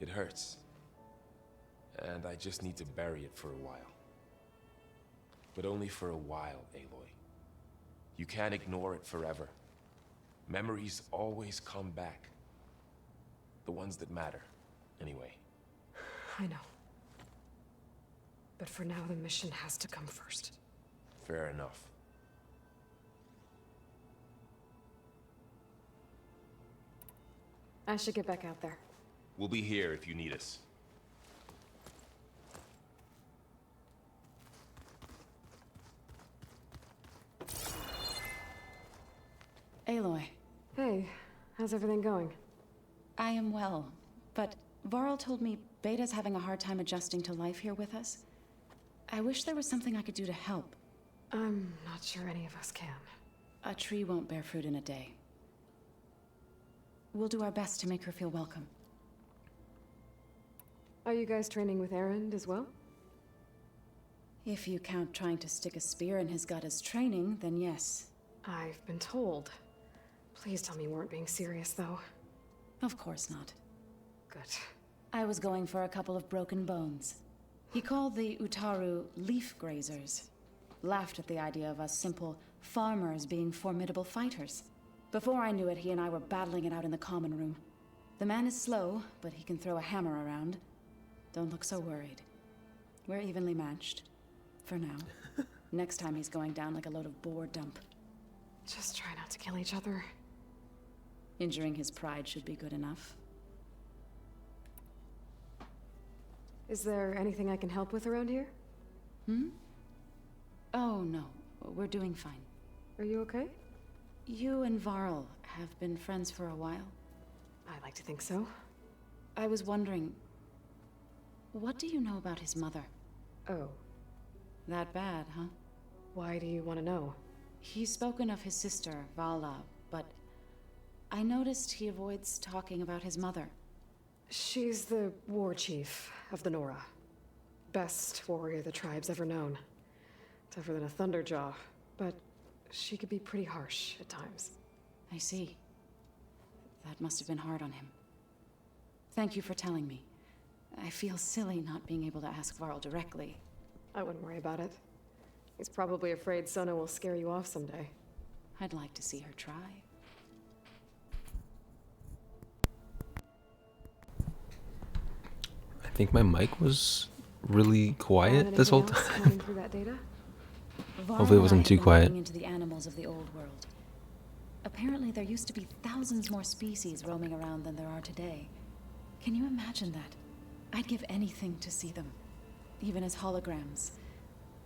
it hurts. And I just need to bury it for a while. But only for a while, Aloy. You can't ignore it forever. Memories always come back. The ones that matter, anyway. I know. But for now, the mission has to come first. Fair enough. I should get back out there. We'll be here if you need us. Aloy. Hey, how's everything going? I am well, but Varl told me Beta's having a hard time adjusting to life here with us. I wish there was something I could do to help. I'm not sure any of us can. A tree won't bear fruit in a day. We'll do our best to make her feel welcome. Are you guys training with Erend as well? If you count trying to stick a spear in his gut as training, then yes. I've been told. Please tell me you weren't being serious, though. Of course not. Good. I was going for a couple of broken bones. He called the Utaru leaf grazers. Laughed at the idea of us simple farmers being formidable fighters. Before I knew it, he and I were battling it out in the common room. The man is slow, but he can throw a hammer around. Don't look so worried. We're evenly matched. For now. Next time he's going down like a load of boar dump. Just try not to kill each other. Injuring his pride should be good enough. Is there anything I can help with around here? Oh, no. We're doing fine. Are you okay? You and Varl have been friends for a while. I like to think so. I was wondering, what do you know about his mother? Oh. That bad, huh? Why do you want to know? He's spoken of his sister, Vala, but I noticed he avoids talking about his mother. She's the war chief of the Nora. Best warrior the tribe's ever known. Tougher than a Thunderjaw, but she could be pretty harsh at times. I see. That must have been hard on him. Thank you for telling me. I feel silly not being able to ask Varl directly. I wouldn't worry about it. He's probably afraid Sona will scare you off someday. I'd like to see her try. I think my mic was really quiet this whole time. Through that data? Hopefully it wasn't too quiet. Into the animals of the old world. Apparently there used to be thousands more species roaming around than there are today. Can you imagine that? I'd give anything to see them, even as holograms.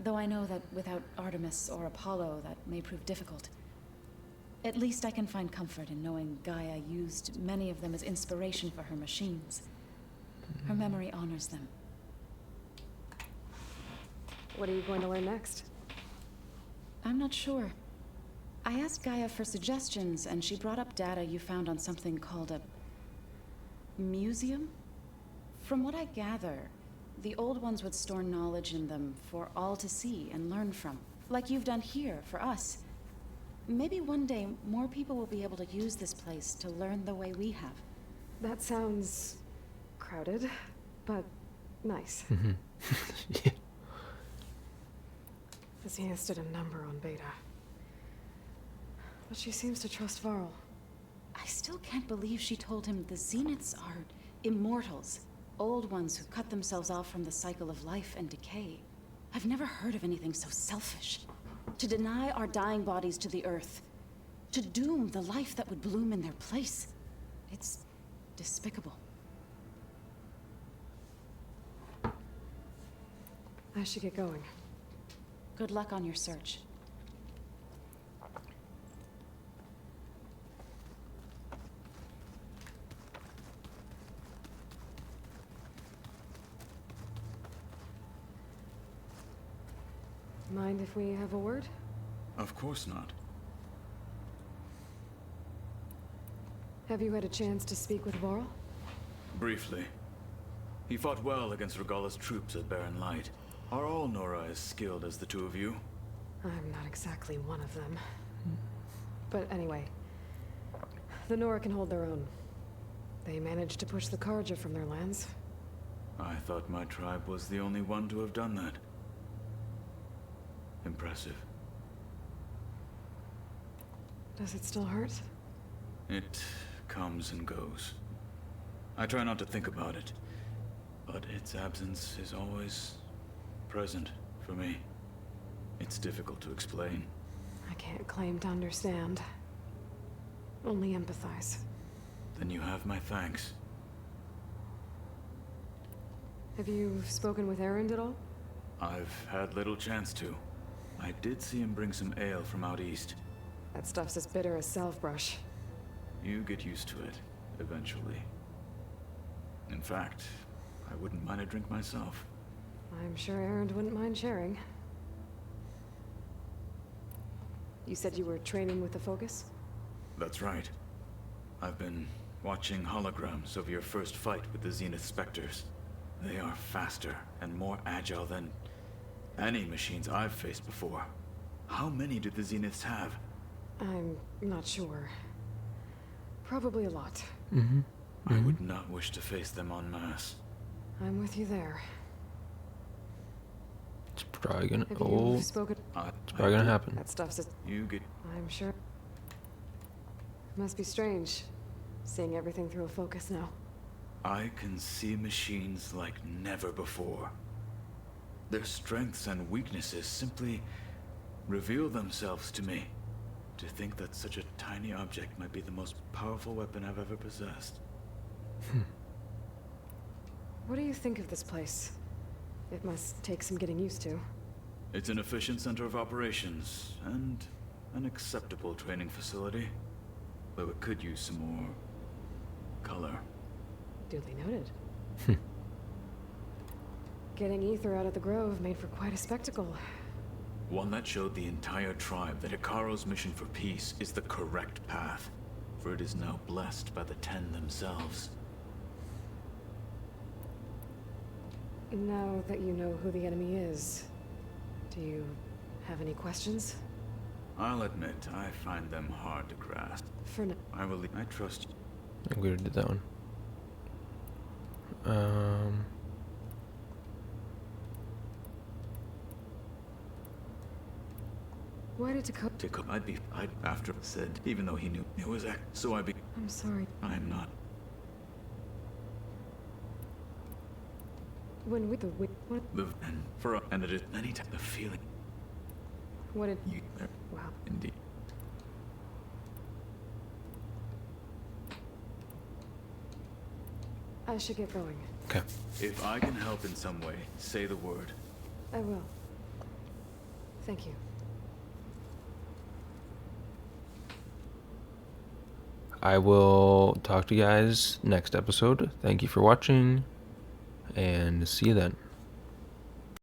Though I know that without Artemis or Apollo, that may prove difficult. At least I can find comfort in knowing Gaia used many of them as inspiration for her machines. Her memory honors them. What are you going to learn next? I'm not sure. I asked Gaia for suggestions, and she brought up data you found on something called a museum? From what I gather, the old ones would store knowledge in them for all to see and learn from, like you've done here for us. Maybe one day more people will be able to use this place to learn the way we have. That sounds crowded, but nice. Yeah. Azina stood a number on Beta. But she seems to trust Varl. I still can't believe she told him the Zeniths are immortals. Old ones who cut themselves off from the cycle of life and decay. I've never heard of anything so selfish. To deny our dying bodies to the earth. To doom the life that would bloom in their place. It's despicable. I should get going. Good luck on your search. Mind if we have a word? Of course not. Have you had a chance to speak with Varl? Briefly. He fought well against Regalla's troops at Barren Light. Are all Nora as skilled as the two of you? I'm not exactly one of them. But anyway, the Nora can hold their own. They managed to push the Karja from their lands. I thought my tribe was the only one to have done that. Impressive. Does it still hurt? It comes and goes. I try not to think about it, but its absence is always present for me. It's difficult to explain. I can't claim to understand. Only empathize. Then you have my thanks. Have you spoken with Erend at all? I've had little chance to. I did see him bring some ale from out east. That stuff's as bitter as self-brush. You get used to it, eventually. In fact, I wouldn't mind a drink myself. I'm sure Erend wouldn't mind sharing. You said you were training with the Focus? That's right. I've been watching holograms of your first fight with the Zenith Spectres. They are faster and more agile than any machines I've faced before. How many do the Zeniths have? I'm not sure. Probably a lot. I would not wish to face them en masse. I'm with you there. It's probably gonna. Have you Oh, spoken? it's probably gonna happen. That stuff's just. You get. I'm sure. Must be strange, seeing everything through a Focus now. I can see machines like never before. Their strengths and weaknesses simply reveal themselves to me. To think that such a tiny object might be the most powerful weapon I've ever possessed. What do you think of this place? It must take some getting used to. It's an efficient center of operations, and an acceptable training facility. Though it could use some more color. Duly noted. Getting Ether out of the Grove made for quite a spectacle. One that showed the entire tribe that Hikaro's mission for peace is the correct path, for it is now blessed by the Ten themselves. Now that you know who the enemy is, do you have any questions? I'll admit, I find them hard to grasp. For now. I will. I trust you. I'm gonna do that one. Why did I'd after said, even though he knew it was so I'm sorry. I'm not. When we what? And it is many times the feeling. What did you? Wow. Indeed. I should get going. Okay. If I can help in some way, say the word. I will. Thank you. I will talk to you guys next episode. Thank you for watching, and see you then.